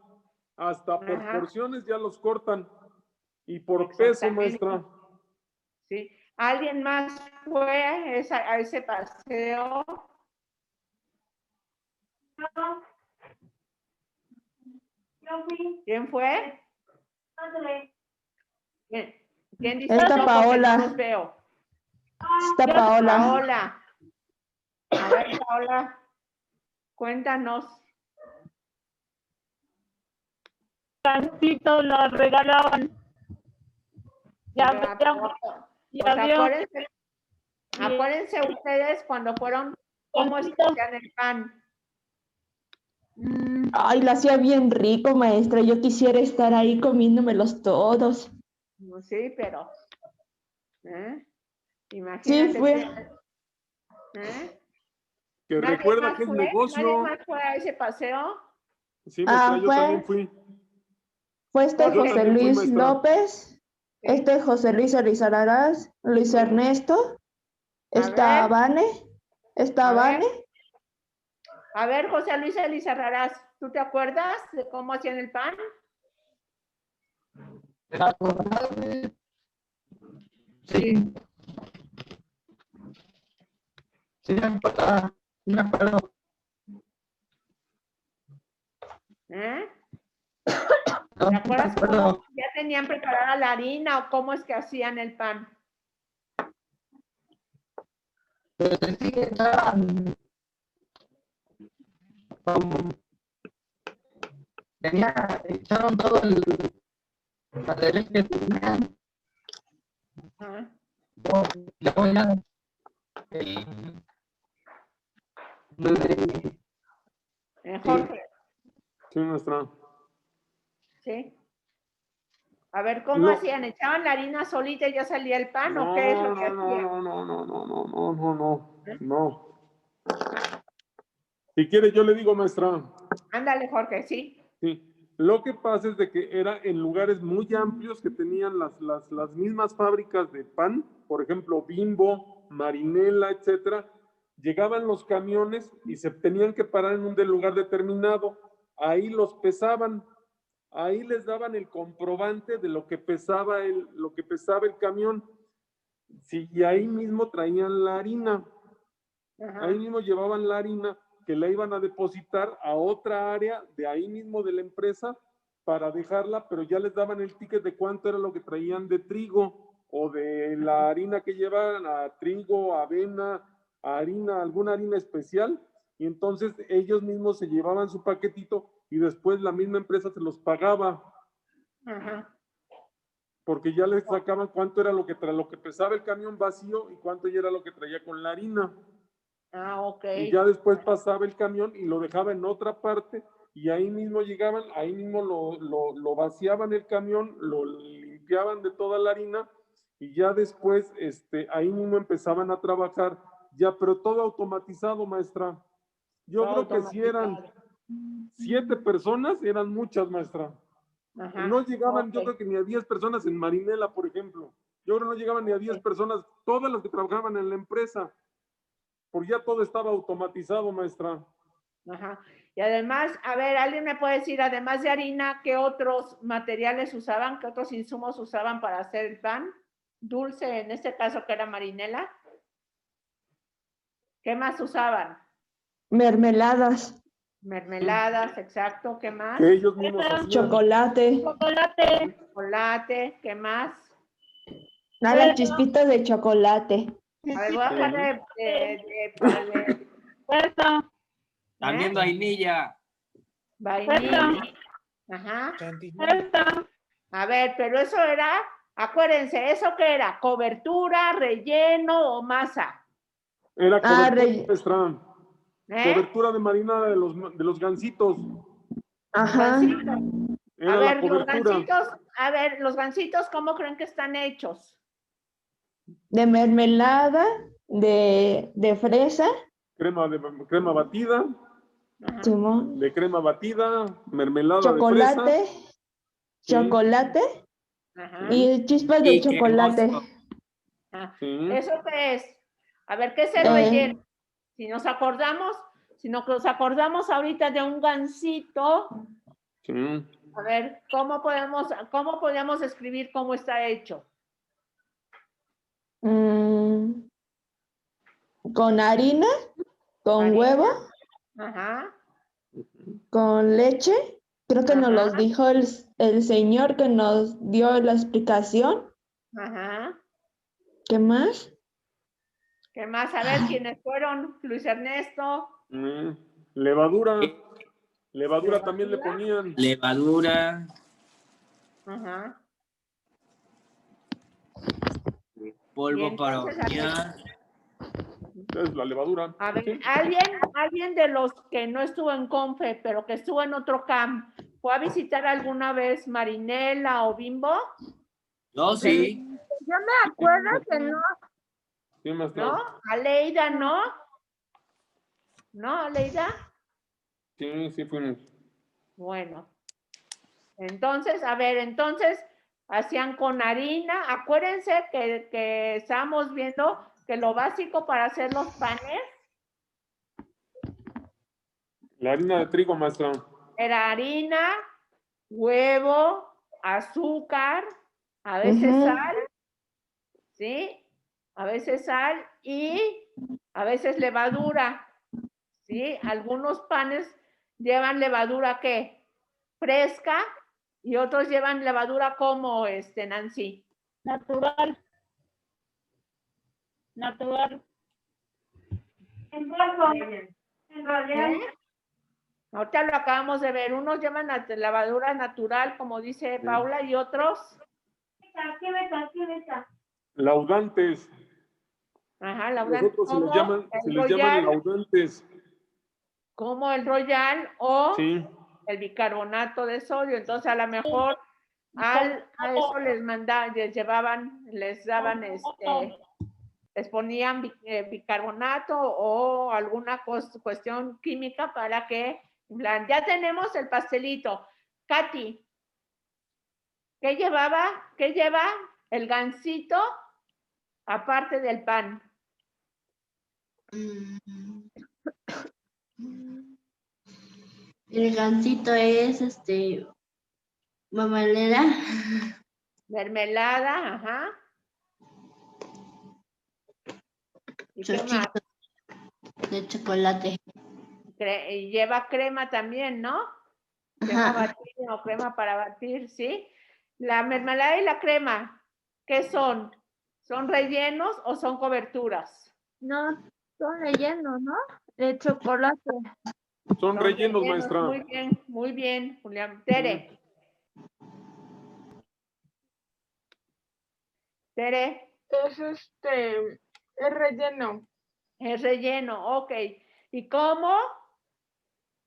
Hasta por Ajá. porciones ya los cortan. Y por peso, Exactamente. maestra. ¿Sí? ¿Alguien más fue a ese paseo? ¿Quién fue? ¿Quién dice Esta yo? Porque Paola. no los veo. Esta Paola. Paola. A ver, Paola, cuéntanos. Pancito lo regalaban. Ya, había- acuérdense ustedes cuando fueron, cómo escogían el pan. Ay, la hacía bien rico, maestra. Yo quisiera estar ahí comiéndomelos todos. Sí, pero Sí, imagínate. fue. Que ¿Nadie recuerda más que es fue? negocio. ¿Nadie más fue a ese paseo? Sí, maestra, yo fue- también fui. Fue Yo José también fui, Luis maestra. López, José Luis Elizarrarás, Luis Ernesto, está ver. Vane, está A ver. Vane. A ver, José Luis Elizarrarás, ¿tú te acuerdas de cómo hacían el pan? Sí. Sí, me acuerdo. ¿Te acuerdas cómo ya tenían preparada la harina o cómo es que hacían el pan? Sí, echaron todo el material que tenían. Luego ya Jorge. Sí, maestra. Sí. A ver, ¿cómo hacían? ¿Echaban la harina solita y ya salía el pan o qué es lo que hacían? No. Si quiere, yo le digo, maestra. Ándale, Jorge, sí. Sí. Lo que pasa es de que era en lugares muy amplios que tenían las mismas fábricas de pan, por ejemplo, Bimbo, Marinela, etcétera. Llegaban los camiones y se tenían que parar en un lugar determinado. Ahí los pesaban. Ahí les daban el comprobante de lo que pesaba el camión. Sí, y ahí mismo traían la harina. Ajá. Ahí mismo llevaban la harina que la iban a depositar a otra área de ahí mismo de la empresa para dejarla, pero ya les daban el ticket de cuánto era lo que traían de trigo o de la harina que llevaban, a trigo, avena, harina, alguna harina especial, y entonces ellos mismos se llevaban su paquetito y después la misma empresa se los pagaba. Ajá. Porque ya les sacaban cuánto era lo que pesaba el camión vacío y cuánto ya era lo que traía con la harina. Ah, ok. Y ya después pasaba el camión y lo dejaba en otra parte y ahí mismo llegaban, ahí mismo lo vaciaban el camión, lo limpiaban de toda la harina y ya después ahí mismo empezaban a trabajar, ya, pero todo automatizado, maestra. Yo Todo creo que si eran 7 personas, eran muchas, maestra. Ajá. No llegaban, Ok. yo creo que ni a 10 personas en Marinela, por ejemplo. Yo creo que no llegaban ni a 10 personas, todas las que trabajaban en la empresa, porque ya todo estaba automatizado, maestra. Ajá. Y además, a ver, ¿alguien me puede decir, además de harina, qué otros materiales usaban, qué otros insumos usaban para hacer el pan? Dulce, en este caso que era marinela. ¿Qué más usaban? Mermeladas, Mermeladas, exacto. ¿Qué más? Que ellos mismos hacían. chocolate, Chocolate. Chocolate, ¿qué más? las chispitas de chocolate. A ver, voy a poner Queso. También vainilla. vainilla. Ajá. Queso. A ver, pero eso era, acuérdense, ¿eso qué era? ¿Cobertura, relleno o masa? Era cobertura, rey- maestra. ¿Eh? Cobertura de marinada de los gansitos. Ajá, Gancitos. Era A la ver, los cobertura. gancitos, a ver, los gancitos, ¿cómo creen que están hechos? de mermelada, de fresa, Crema batida, Ajá. Simón, de crema batida, mermelada de chocolate, fresa. Sí. chocolate Ajá. y chispas de Y chocolate. cremoso. Ajá. Sí. ¿Eso qué es? A ver, ¿qué es el relleno? Si nos acordamos ahorita de un gansito, Sí. a ver, ¿cómo podemos escribir cómo está hecho? Con harina, con Harina. huevo, Ajá. con leche. Creo que nos Ajá. los dijo el señor que nos dio la explicación. Ajá. ¿Qué más? ¿Qué más? A ver, ¿quiénes fueron? Luis Ernesto. Levadura. Levadura también le ponían. Levadura. Ajá. Polvo para entonces, hornear. Es la levadura. A ver, Sí. ¿alguien de los que no estuvo en Confe, pero que estuvo en otro camp, fue a visitar alguna vez Marinela o Bimbo? Yo sí. Yo me acuerdo que no. Sí, maestra. ¿No? Aleida, ¿no? ¿No, Aleida? Sí, sí fuimos. Bueno. Entonces, a ver, hacían con harina. Acuérdense que estábamos viendo que lo básico para hacer los panes La harina de trigo, maestra. era harina, huevo, azúcar, a veces sal, ¿sí? A veces sal y a veces levadura, ¿sí? Algunos panes llevan levadura, ¿qué? Fresca y otros llevan levadura como, Nancy. Natural. Natural. En realidad. ¿Eh? Ahorita lo acabamos de ver. Unos llevan levadura natural, como dice Paula, y otros. Laudantes. Ajá, la Nosotros se les llaman laudantes. como el Royal o Sí. el bicarbonato de sodio. Entonces, a lo mejor a eso les daban, les ponían bicarbonato o alguna cuestión química para que, ya tenemos el pastelito. Katy, ¿qué lleva el gansito aparte del pan? El gansito es mamalera. Mermelada, ajá. ¿Y qué más? De chocolate. Y lleva crema también, ¿no? Crema Ajá. batida o crema para batir, ¿sí? La mermelada y la crema, ¿qué son? ¿Son rellenos o son coberturas? No, son rellenos, ¿no? De chocolate. Son rellenos, maestra. Muy bien, Julián. Tere. Tere. Es relleno. Es relleno, ok. ¿Y cómo?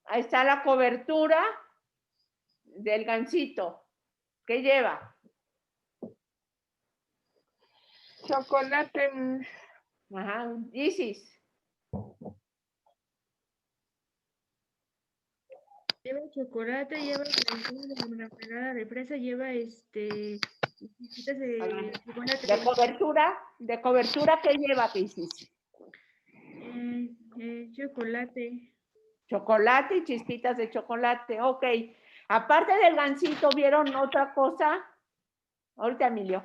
Ahí está la cobertura del gansito. ¿Qué lleva? Chocolate. Ajá, Isis. Lleva chocolate, lleva una mermelada de fresa, lleva chispitas de chocolate. De cobertura, ¿qué lleva, qué hiciste? Chocolate. Chocolate y chispitas de chocolate, ok. Aparte del gansito, ¿vieron otra cosa? Ahorita, Emilio.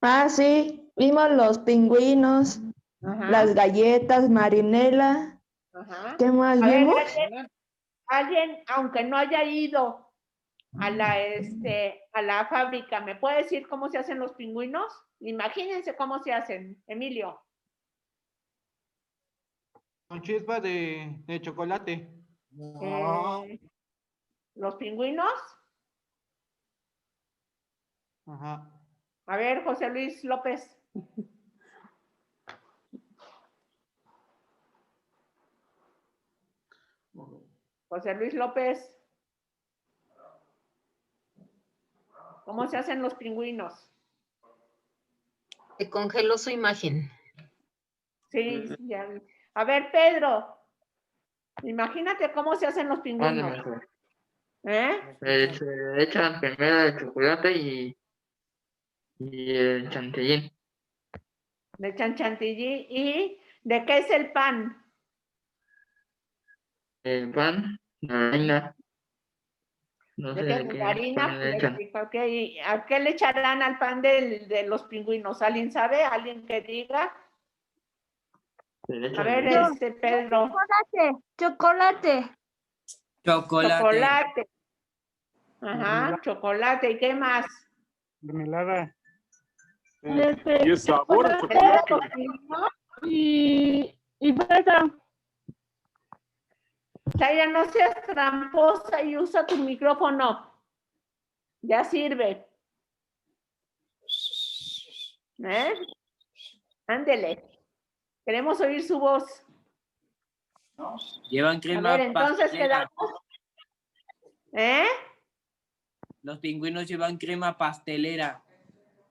Ah, sí, vimos los pingüinos, Ajá. las galletas, marinela. Ajá. ¿Qué más A ver, vimos? alguien, aunque no haya ido a la fábrica, ¿me puede decir cómo se hacen los pingüinos? Imagínense cómo se hacen, Emilio. Con chispas de chocolate. ¿Los pingüinos? Ajá. A ver, José Luis López. José Luis López. ¿Cómo se hacen los pingüinos? Se congeló su imagen. Sí, ya. A ver, Pedro. Imagínate cómo se hacen los pingüinos. Se echan primero el chocolate y el chantilly. Le echan chantilly. ¿Y de qué es el pan? El pan, la harina. No sé ¿De qué de qué harina? pan le echan. Okay. ¿A qué le echarán al pan de los pingüinos? ¿Alguien sabe? ¿Alguien que diga? A ver, Pedro. Chocolate. Chocolate. Ajá, chocolate. ¿Y qué más? Mermelada. Y es sabor a chocolate. Y fresa. Zaira, no seas tramposa y usa tu micrófono. Ya sirve. Ándele. Queremos oír su voz. Llevan crema A ver, entonces pastelera. quedamos. Los pingüinos llevan crema pastelera.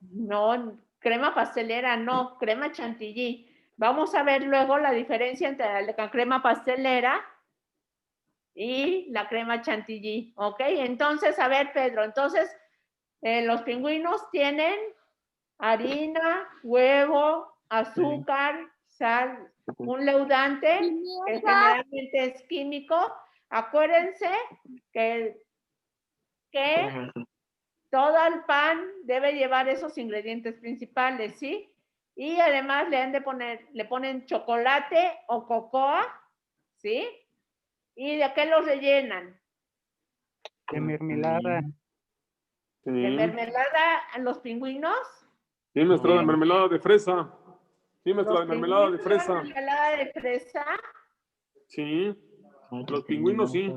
No, crema pastelera, no, crema chantilly. Vamos a ver luego la diferencia entre la crema pastelera y la crema chantilly, ¿ok? Entonces, a ver, Pedro, entonces, los pingüinos tienen harina, huevo, azúcar, sal, un leudante, que generalmente es químico. Acuérdense que todo el pan debe llevar esos ingredientes principales, ¿sí? Y además le ponen chocolate o cocoa, ¿sí? ¿Y de qué los rellenan? De mermelada. Sí. ¿De mermelada a los pingüinos? Sí, maestra, de mermelada de fresa. Sí, maestra, de mermelada de fresa. ¿Mermelada de fresa? Sí, los pingüinos sí.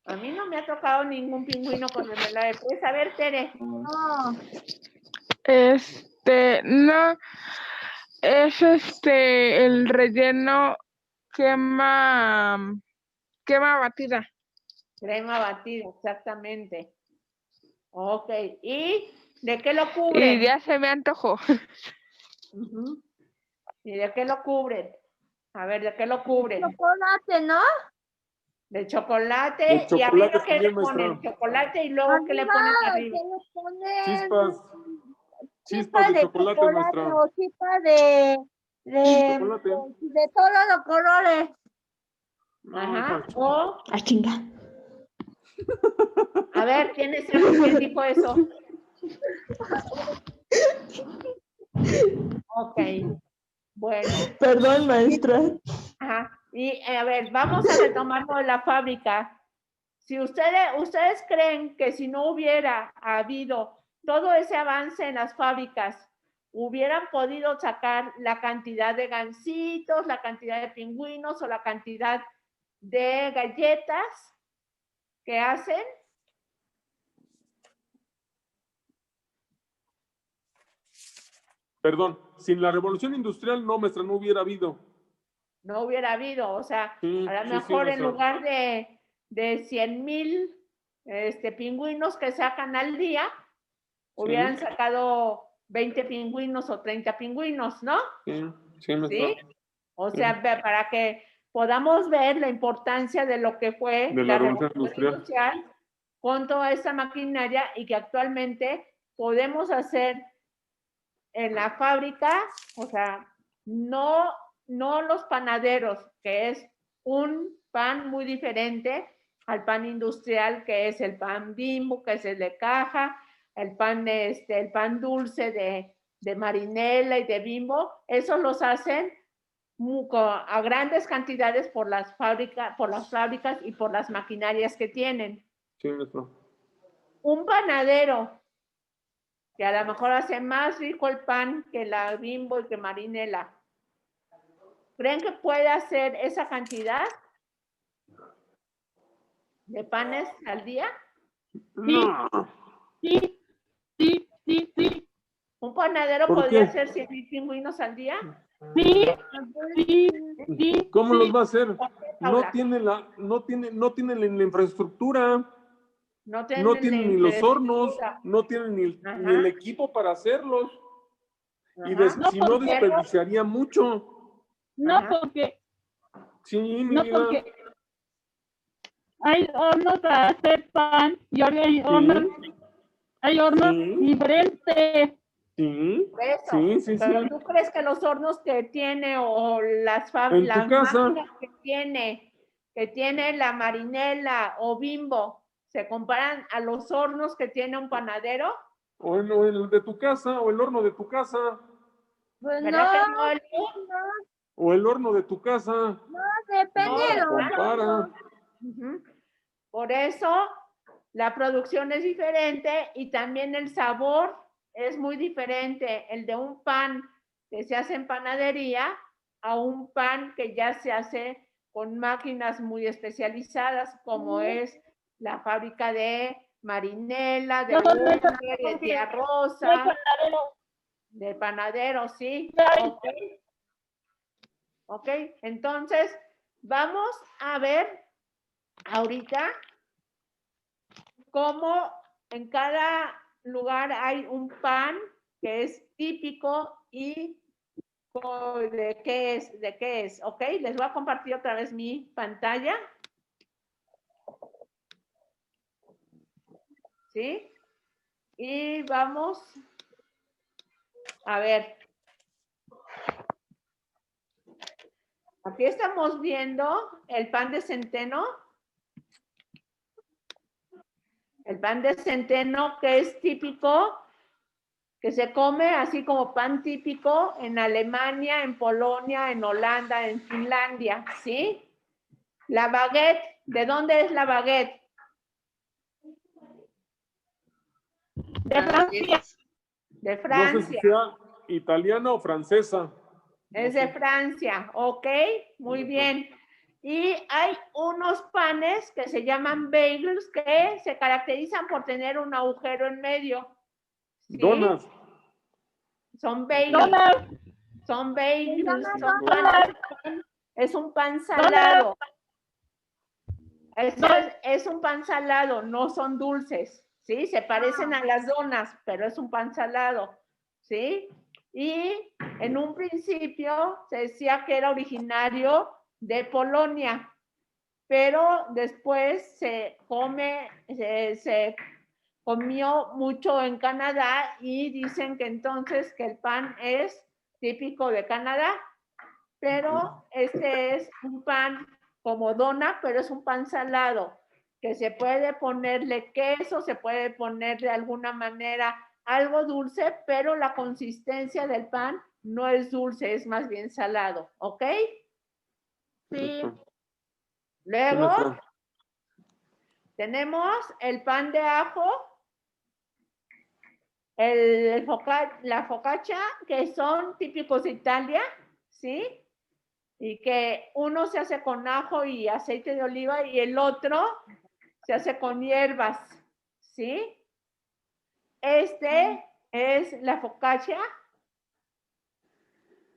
A mí no me ha tocado ningún pingüino con mermelada de fresa. A ver, Tere. No. No. Es el relleno crema batida. Crema batida, exactamente. Ok. ¿Y de qué lo cubren? Y ya se me antojó. ¿Y de qué lo cubren? A ver, ¿de qué lo cubren? Chocolate, ¿no? De chocolate. De chocolate ¿Y arriba qué le también, ponen? maestra. Chocolate y luego ¿qué le ponen arriba? Chispas de chocolate, maestra. O chispas de todos los colores. Ajá. O, Ah, chinga. a ver, ¿quién dijo eso? Ok. Bueno. Perdón, maestra. Ajá. Y a ver, vamos a retomar lo de la fábrica. Si ustedes creen que si no hubiera habido todo ese avance en las fábricas, hubieran podido sacar la cantidad de gansitos, la cantidad de pingüinos o la cantidad de galletas que hacen. Perdón, sin la revolución industrial no, maestra, no hubiera habido. No hubiera habido, o sea, Sí, a lo sí, mejor en maestra. lugar de 100,000 pingüinos que sacan al día, hubieran sacado 20 pingüinos o 30 pingüinos, ¿no? Sí, sí, maestra. ¿Sí? O Sí. sea, para que podamos ver la importancia de lo que fue De la revolución industrial con toda esta maquinaria y que actualmente podemos hacer en la fábrica, o sea, no los panaderos, que es un pan muy diferente al pan industrial, que es el pan Bimbo, que es el de caja, el pan dulce de Marinela y de Bimbo. Esos los hacen a grandes cantidades por las fábricas y por las maquinarias que tienen. Sí, maestra. Un panadero que a lo mejor hace más rico el pan que la Bimbo y que Marinela. ¿Creen que puede hacer esa cantidad de panes al día? No. Sí. ¿Un panadero ¿Por podría qué? hacer 100,000 pingüinos al día? Sí. ¿Cómo los va a hacer? No Paula? tiene la infraestructura, No no tienen ni los hornos, infraestructura. no tienen ni el equipo para hacerlos. Y Ajá. si no desperdiciaría mucho. No, porque Sí, mi no, vida. porque hay hornos para hacer pan y ahora hay hornos Sí. diferentes. Sí, Por eso. sí. Pero ¿tú crees que los hornos que tiene o las En tu casa. máquinas que tiene la Marinela o Bimbo se comparan a los hornos que tiene un panadero? O el de tu casa, o el horno de tu casa, Pues ¿Verdad que no? o el horno de tu casa. depende No de se los compara. hornos. Ujú. Por eso la producción es diferente y también el sabor es muy diferente. El de un pan que se hace en panadería a un pan que ya se hace con máquinas muy especializadas, como es la fábrica de Marinela, de Unger, de Tía Rosa, de panadero, ¿sí? Ok, entonces vamos a ver ahorita cómo en cada lugar hay un pan que es típico y de qué es, ¿ok? Les voy a compartir otra vez mi pantalla. ¿Sí? Y vamos a ver. Aquí estamos viendo el pan de centeno. El pan de centeno que es típico, que se come así como pan típico en Alemania, en Polonia, en Holanda, en Finlandia, ¿sí? La baguette, ¿de dónde es la baguette? De Francia. De No Francia. sé si sea italiana o francesa. Es de Francia, ok, muy bien. Y hay unos panes que se llaman bagels que se caracterizan por tener un agujero en medio. ¿Sí? Donas. Son bagels. Son bagels. Son panes. Es un pan salado. Es un pan salado, no son dulces. ¿Sí? Se parecen a las donas, pero es un pan salado. ¿Sí? Y en un principio se decía que era originario de Polonia, pero después se comió mucho en Canadá y dicen que entonces que el pan es típico de Canadá, pero este es un pan como dona, pero es un pan salado, que se puede ponerle queso, se puede poner de alguna manera algo dulce, pero la consistencia del pan no es dulce, es más bien salado, ¿ok? Sí. Sí, Luego maestra. tenemos el pan de ajo, la focaccia, que son típicos de Italia, ¿sí? Y que uno se hace con ajo y aceite de oliva y el otro se hace con hierbas, ¿sí? Este es la focaccia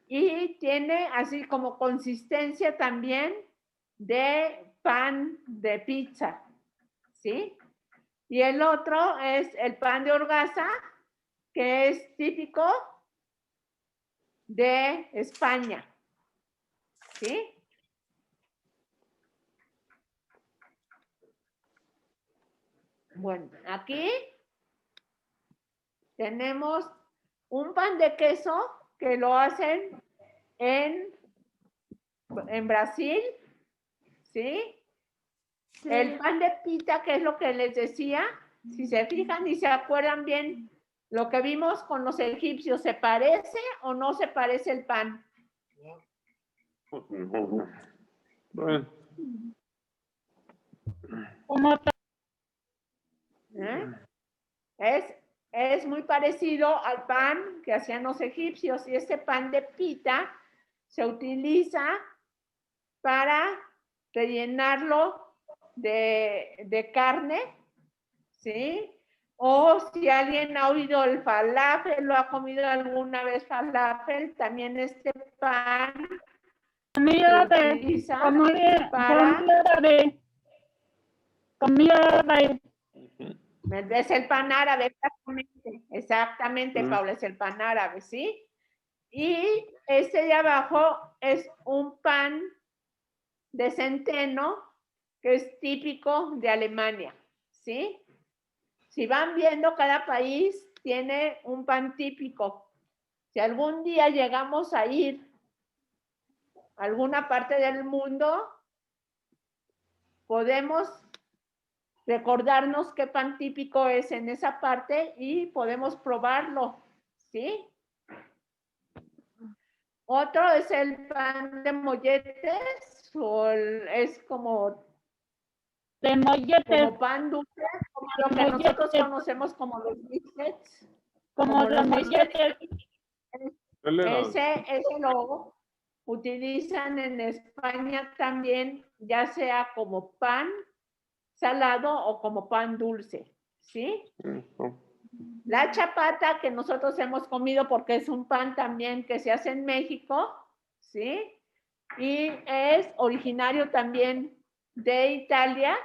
y tiene así como consistencia también de pan de pizza, ¿sí? Y el otro es el pan de horgaza, que es típico de España, ¿sí? Bueno, aquí tenemos un pan de queso que lo hacen en Brasil, ¿sí? El pan de pita, que es lo que les decía, si se fijan y se acuerdan bien, lo que vimos con los egipcios, ¿se parece o no se parece el pan? Bueno, Es muy parecido al pan que hacían los egipcios y este pan de pita se utiliza para rellenarlo de carne, ¿sí? O si alguien ha oído el falafel, lo ha comido alguna vez falafel, también este pan Comida se de, utiliza comida, para... comida árabe. Es el pan árabe, exactamente, Paula, es el pan árabe, ¿sí? Y este de abajo es un pan de centeno que es típico de Alemania, ¿sí? Si van viendo, cada país tiene un pan típico. Si algún día llegamos a ir a alguna parte del mundo, podemos recordarnos qué pan típico es en esa parte y podemos probarlo, ¿sí? Otro es el pan de molletes, es como de molletes, como pan dulce, como lo que nosotros conocemos como los biscuits. como los molletes. Ese lo utilizan en España también, ya sea como pan salado o como pan dulce, ¿sí? La chapata que nosotros hemos comido porque es un pan también que se hace en México, ¿sí? Y es originario también de Italia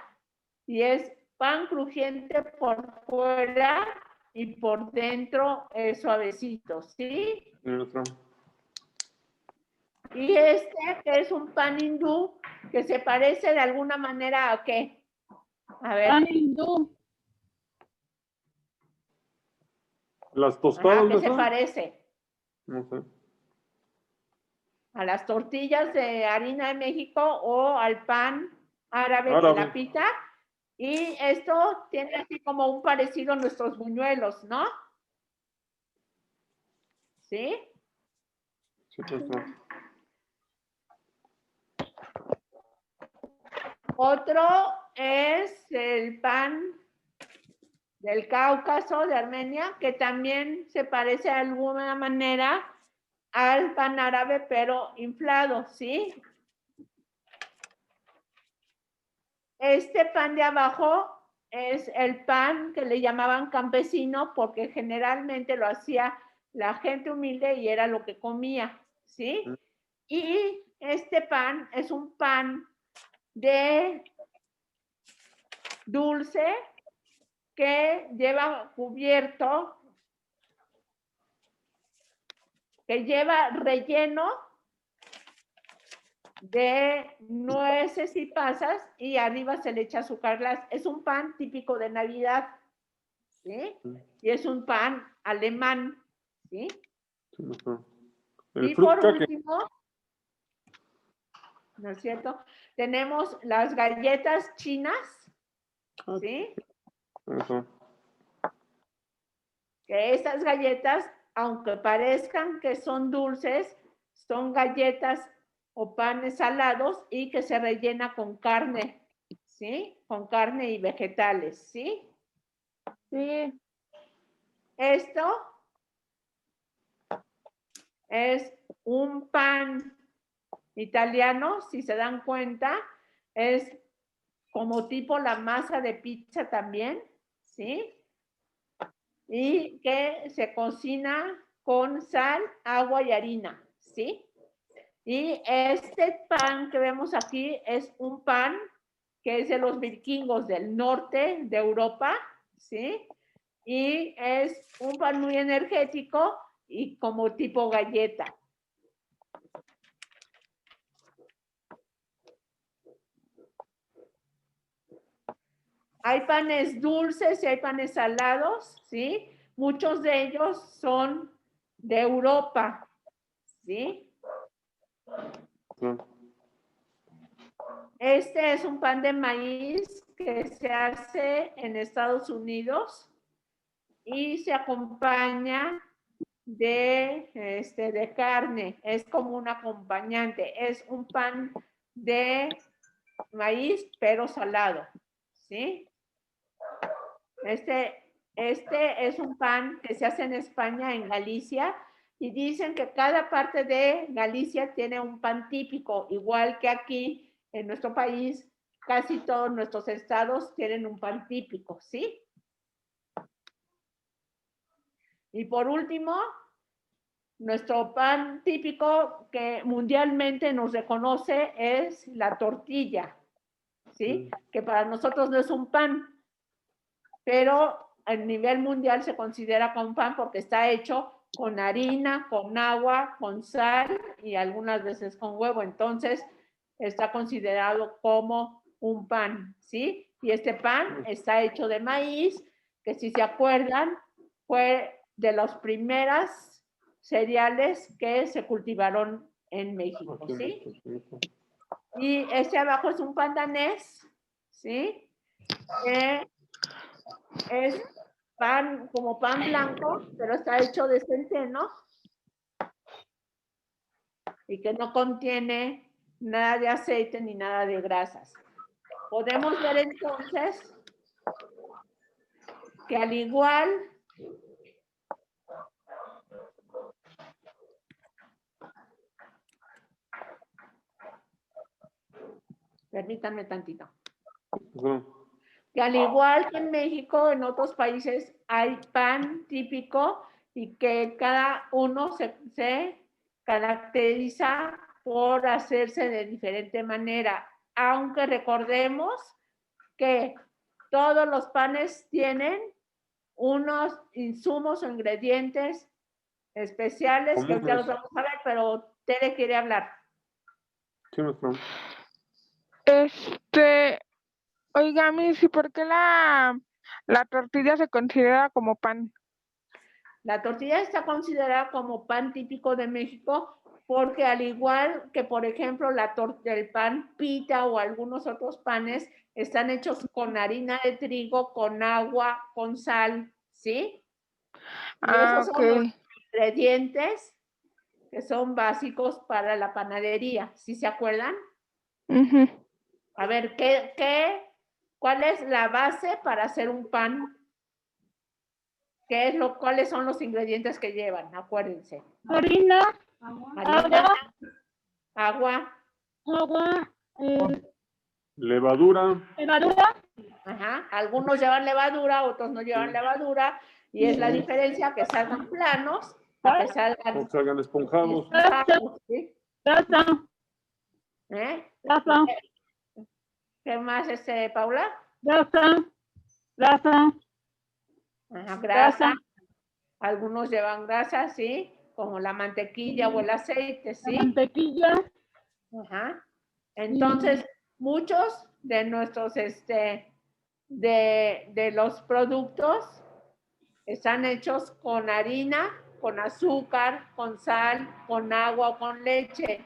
y es pan crujiente por fuera y por dentro suavecito, ¿sí? Y este que es un pan hindú que se parece de alguna manera a ¿qué? A ver. Pan hindú. Las tostadas, ¿A qué se ¿no? parece? No sé. A las tortillas de harina de México o al pan árabe de la pita. Y esto tiene así como un parecido a nuestros buñuelos, ¿no? ¿Sí? Sí, maestra. Otro es el pan del Cáucaso, de Armenia, que también se parece de alguna manera al pan árabe, pero inflado, ¿sí? Este pan de abajo es el pan que le llamaban campesino porque generalmente lo hacía la gente humilde y era lo que comía, ¿sí? Y este pan es un pan de dulce que lleva cubierto, que lleva relleno de nueces y pasas y arriba se le echa azúcar glass. Es un pan típico de Navidad, ¿sí? Y es un pan alemán, ¿sí? El y por fruta último, ¿no es cierto? Tenemos las galletas chinas, ¿sí? Que estas galletas, aunque parezcan que son dulces, son galletas o panes salados y que se rellena con carne, ¿sí? Con carne y vegetales, ¿sí? Sí. Esto es un pan italiano, si se dan cuenta, es como tipo la masa de pizza también, ¿sí? Y que se cocina con sal, agua y harina, ¿sí? Y este pan que vemos aquí es un pan que es de los vikingos del norte de Europa, ¿sí? Y es un pan muy energético y como tipo galleta. Hay panes dulces y hay panes salados, ¿sí? Muchos de ellos son de Europa, ¿sí? Este es un pan de maíz que se hace en Estados Unidos y se acompaña de carne. Es como un acompañante. Es un pan de maíz, pero salado, ¿sí? Este es un pan que se hace en España, en Galicia, y dicen que cada parte de Galicia tiene un pan típico, igual que aquí en nuestro país, casi todos nuestros estados tienen un pan típico, ¿sí? Y por último, nuestro pan típico que mundialmente nos reconoce es la tortilla, ¿sí? Que para nosotros no es un pan, pero a nivel mundial se considera como pan porque está hecho con harina, con agua, con sal y algunas veces con huevo. Entonces, está considerado como un pan, ¿sí? Y este pan está hecho de maíz, que si se acuerdan, fue de las primeras cereales que se cultivaron en México, ¿sí? Y este abajo es un pan danés, ¿sí? Es pan, como pan blanco, pero está hecho de centeno y que no contiene nada de aceite ni nada de grasas. Podemos ver entonces que al igual permítanme tantito. Que al igual que en México, en otros países hay pan típico y que cada uno se caracteriza por hacerse de diferente manera, aunque recordemos que todos los panes tienen unos insumos o ingredientes especiales que ya los vamos a ver, pero Tere quiere hablar. Sí, maestra. Oiga, Miss, ¿y por qué la tortilla se considera como pan? La tortilla está considerada como pan típico de México porque al igual que, por ejemplo, el pan pita o algunos otros panes, están hechos con harina de trigo, con agua, con sal, ¿sí? Y esos son los ingredientes que son básicos para la panadería, ¿sí se acuerdan? A ver, ¿cuál es la base para hacer un pan? ¿Cuáles son los ingredientes que llevan? Acuérdense. Harina, agua, Levadura. Ajá. Algunos llevan levadura, otros no llevan levadura, y es la diferencia que salgan planos a que salgan esponjados. ¿Sí? ¿Qué más, Paula? Grasa. Ajá, grasa. Algunos llevan grasa, ¿sí? Como la mantequilla o el aceite, ¿sí? La mantequilla. Ajá. Entonces, muchos de nuestros, de los productos están hechos con harina, con azúcar, con sal, con agua o con leche.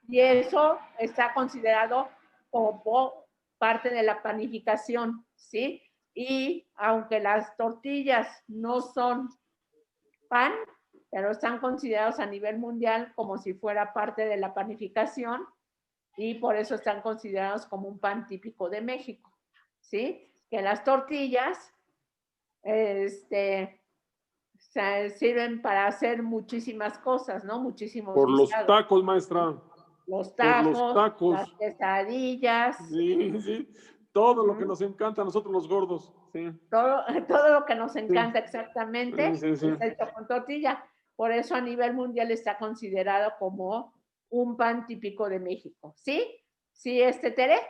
Y eso está considerado como parte de la panificación, ¿sí? Y aunque las tortillas no son pan, pero están considerados a nivel mundial como si fuera parte de la panificación y por eso están considerados como un pan típico de México, ¿sí? Que las tortillas sirven para hacer muchísimas cosas, ¿no? Muchísimos Por los guisados. tacos, maestra. Los Por tacos, los tacos. las quesadillas. Sí, sí. Todo lo que nos encanta a nosotros los gordos. Sí. Todo lo que nos encanta exactamente Sí, sí, sí. está hecho con tortilla. Por eso a nivel mundial está considerado como un pan típico de México. ¿Sí? ¿Sí, Tere?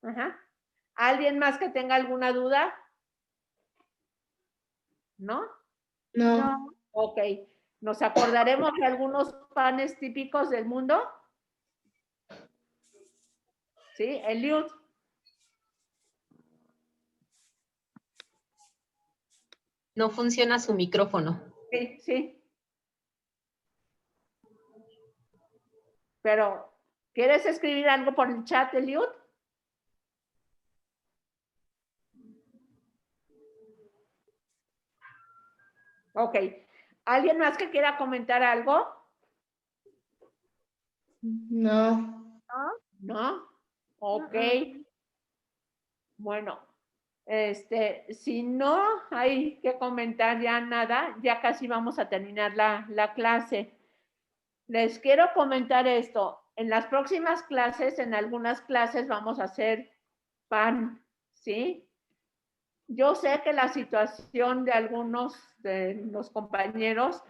Ajá. ¿Alguien más que tenga alguna duda? ¿No? No. Ok. ¿Nos acordaremos de algunos panes típicos del mundo? ¿Sí? Eliud. No funciona su micrófono. Sí, sí. Pero, ¿quieres escribir algo por el chat, Eliud? Ok. ¿Alguien más que quiera comentar algo? No. ¿No? Ok. Bueno, si no hay que comentar ya nada, ya casi vamos a terminar la clase. Les quiero comentar esto. En las próximas clases, en algunas clases vamos a hacer pan, ¿sí? Yo sé que la situación de algunos de los compañeros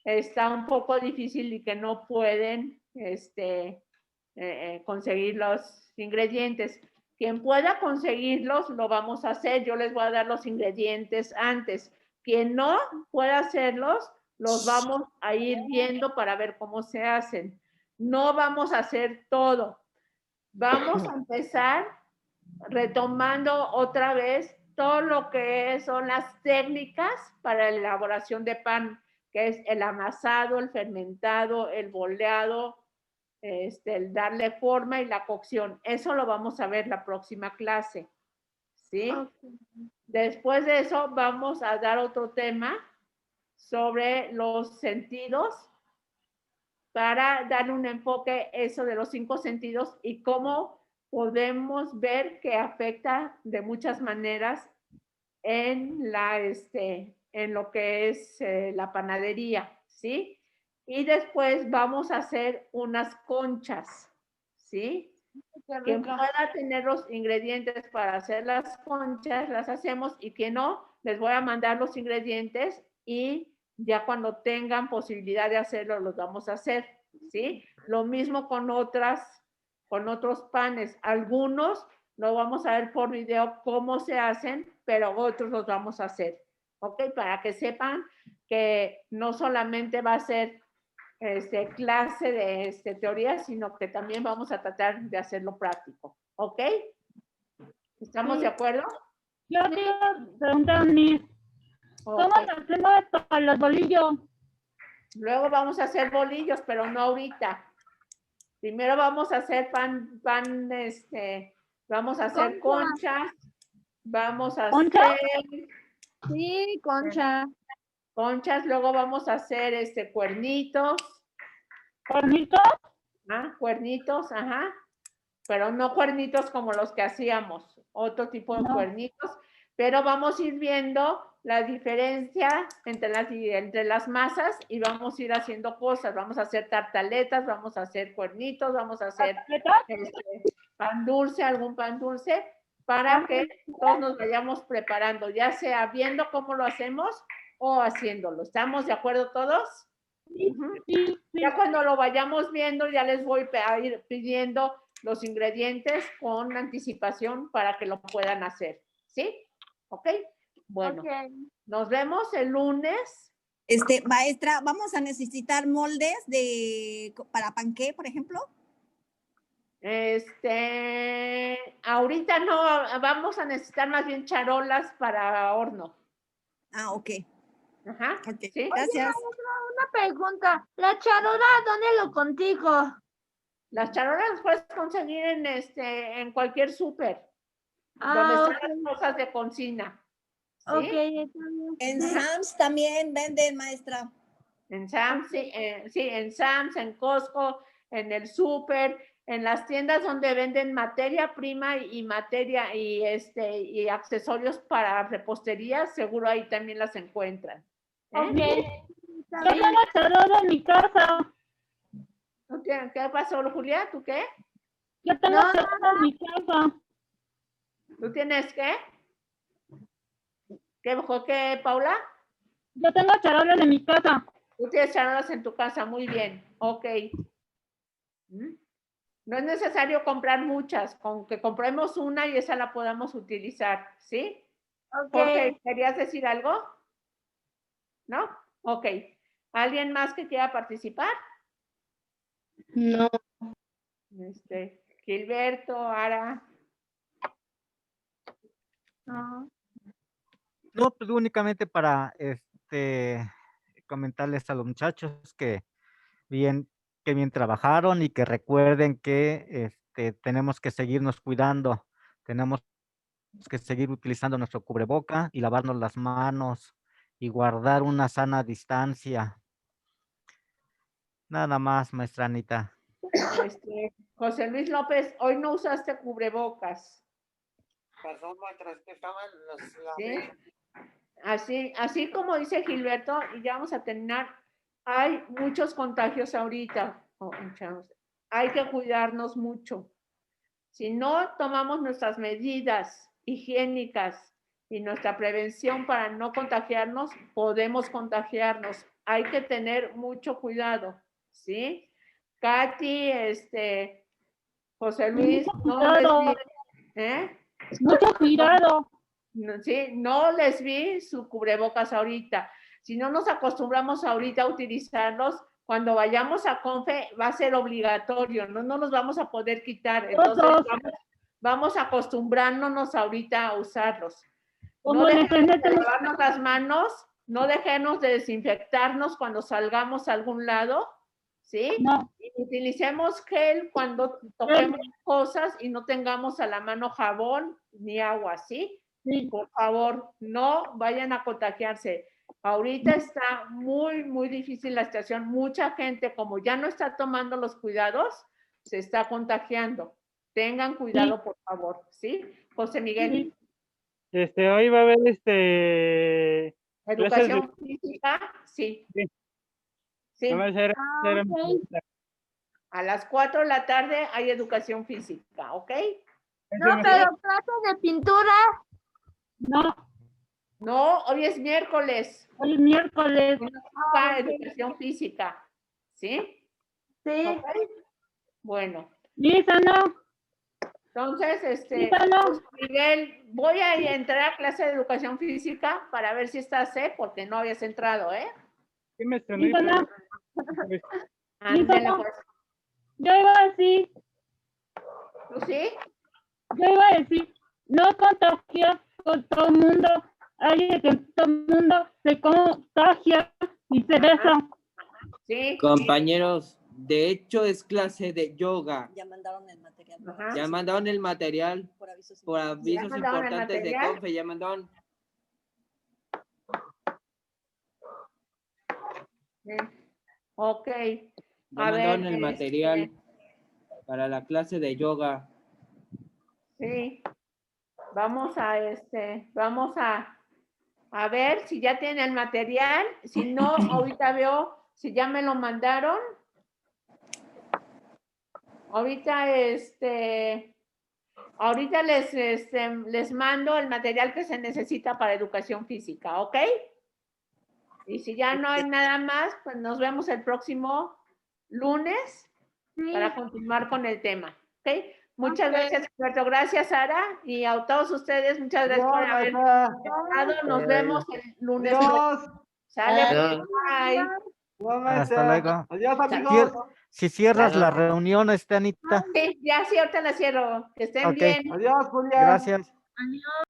está un poco difícil y que no pueden conseguir los ingredientes. Quien pueda conseguirlos, lo vamos a hacer. Yo les voy a dar los ingredientes antes. Quien no pueda hacerlos, los vamos a ir viendo para ver cómo se hacen. No vamos a hacer todo. Vamos a empezar retomando otra vez todo lo que son las técnicas para la elaboración de pan, que es el amasado, el fermentado, el boleado, el darle forma y la cocción. Eso lo vamos a ver la próxima clase, ¿sí? Okay. Después de eso vamos a dar otro tema sobre los sentidos para dar un enfoque eso de los 5 sentidos y cómo podemos ver que afecta de muchas maneras en lo que es la panadería, ¿sí? Y después vamos a hacer unas conchas, ¿sí? Quien pueda tener los ingredientes para hacer las conchas, las hacemos, y quien no, les voy a mandar los ingredientes y ya cuando tengan posibilidad de hacerlo, los vamos a hacer, ¿sí? Lo mismo con otros panes. Algunos lo vamos a ver por video cómo se hacen, pero otros los vamos a hacer, ¿ok? Para que sepan que no solamente va a ser clase de teoría, sino que también vamos a tratar de hacerlo práctico, ¿ok? ¿Estamos de acuerdo? Yo quiero preguntar a Miss, ¿cómo hacemos para los bolillos? Luego vamos a hacer bolillos, pero no ahorita. Primero vamos a hacer pan, vamos a hacer conchas, vamos a hacer... Sí, concha. Conchas, luego vamos a hacer cuernitos. ¿Cuernitos? Ah, cuernitos, ajá. Pero no cuernitos como los que hacíamos, otro tipo de cuernitos. Pero vamos a ir viendo la diferencia entre las masas y vamos a ir haciendo cosas. Vamos a hacer tartaletas, vamos a hacer cuernitos, vamos a hacer pan dulce, algún pan dulce, para que todos nos vayamos preparando, ya sea viendo cómo lo hacemos o haciéndolo. ¿Estamos de acuerdo todos? Sí, sí. Ya cuando lo vayamos viendo, ya les voy a ir pidiendo los ingredientes con anticipación para que lo puedan hacer. ¿Sí? ¿Ok? Bueno, nos vemos el lunes. Maestra, ¿vamos a necesitar moldes para panqué, por ejemplo? Ahorita no, vamos a necesitar más bien charolas para horno. Ah, ok. Ajá. Okay. ¿Sí? Gracias. Una pregunta. ¿La charola dónde lo contigo? Las charolas las puedes conseguir en cualquier súper. Donde están las cosas de cocina. ¿Sí? Ok, está bien. En Sam's también venden, maestra. En Sam's, sí, en Sam's, en Costco, en el súper, en las tiendas donde venden materia prima y materia y accesorios para repostería, seguro ahí también las encuentran. Ok. Yo tengo charol en mi casa. ¿Qué pasó, Julia? ¿Tú qué? Yo tengo charol en mi casa. ¿Tú tienes qué? ¿Qué, Paula? Yo tengo charolas en mi casa. Tú tienes charolas en tu casa, muy bien. Ok. No es necesario comprar muchas, con que compremos una y esa la podamos utilizar, ¿sí? Ok. Jorge, ¿querías decir algo? ¿No? Ok. ¿Alguien más que quiera participar? No. Gilberto, Ara. No, pues únicamente para comentarles a los muchachos que bien trabajaron y que recuerden que tenemos que seguirnos cuidando, tenemos que seguir utilizando nuestro cubreboca y lavarnos las manos y guardar una sana distancia. Nada más, maestra Anita. José Luis López, hoy no usaste cubrebocas. Perdón, maestra, es que estaban los... ¿Sí? Así como dice Gilberto, y ya vamos a terminar, hay muchos contagios ahorita. Hay que cuidarnos mucho. Si no tomamos nuestras medidas higiénicas y nuestra prevención para no contagiarnos, podemos contagiarnos. Hay que tener mucho cuidado, ¿sí? Katy, José Luis, Mucho cuidado. Sí, no les vi su cubrebocas ahorita. Si no nos acostumbramos ahorita a utilizarlos, cuando vayamos a Confe va a ser obligatorio, no nos vamos a poder quitar. Entonces vamos acostumbrándonos ahorita a usarlos. No dejemos de lavarnos las manos, no dejemos de desinfectarnos cuando salgamos a algún lado, ¿sí? No. Y utilicemos gel cuando toquemos cosas y no tengamos a la mano jabón ni agua, ¿sí? Sí. Por favor, no vayan a contagiarse. Ahorita está muy, muy difícil la situación. Mucha gente, como ya no está tomando los cuidados, se está contagiando. Tengan cuidado, por favor, ¿sí? José Miguel. Hoy va a haber Educación física, sí. Sí. A las 4 de la tarde hay educación física, ¿ok? No, pero clase de pintura. No, hoy es miércoles. Hoy es miércoles. Educación física, ¿sí? Sí. ¿Okay? Bueno. Lisa, no. Entonces, no. Miguel, voy a entrar a clase de educación física para ver si estás, porque no habías entrado, ¿eh? ¿Qué me Lisa, no. Ándale, pues. Yo iba a decir. ¿Tú sí? Yo iba a decir, no contagia con todo el mundo. Hay que todo el mundo se contagia y se besa. Sí. Compañeros, de hecho es clase de yoga. Ya mandaron el material. Ya mandaron el material por avisos importantes de Confe, ya mandaron. Ok. Ya mandaron el material para la clase de yoga. Sí. Vamos a ver si ya tienen el material. Si no, ahorita veo si ya me lo mandaron. Ahorita les mando el material que se necesita para educación física, ¿ok? Y si ya no hay nada más, pues nos vemos el próximo lunes para continuar con el tema, ¿ok? Muchas gracias, Alberto. Gracias, Sara. Y a todos ustedes, muchas gracias por haber estado. Nos vemos el lunes. Sale. Bye. Hasta luego. Adiós, amigos. Si cierras la reunión, Anita. Sí, ya sí, ahorita la cierro. Que estén Ok. bien. Adiós, Julia. Gracias. Adiós.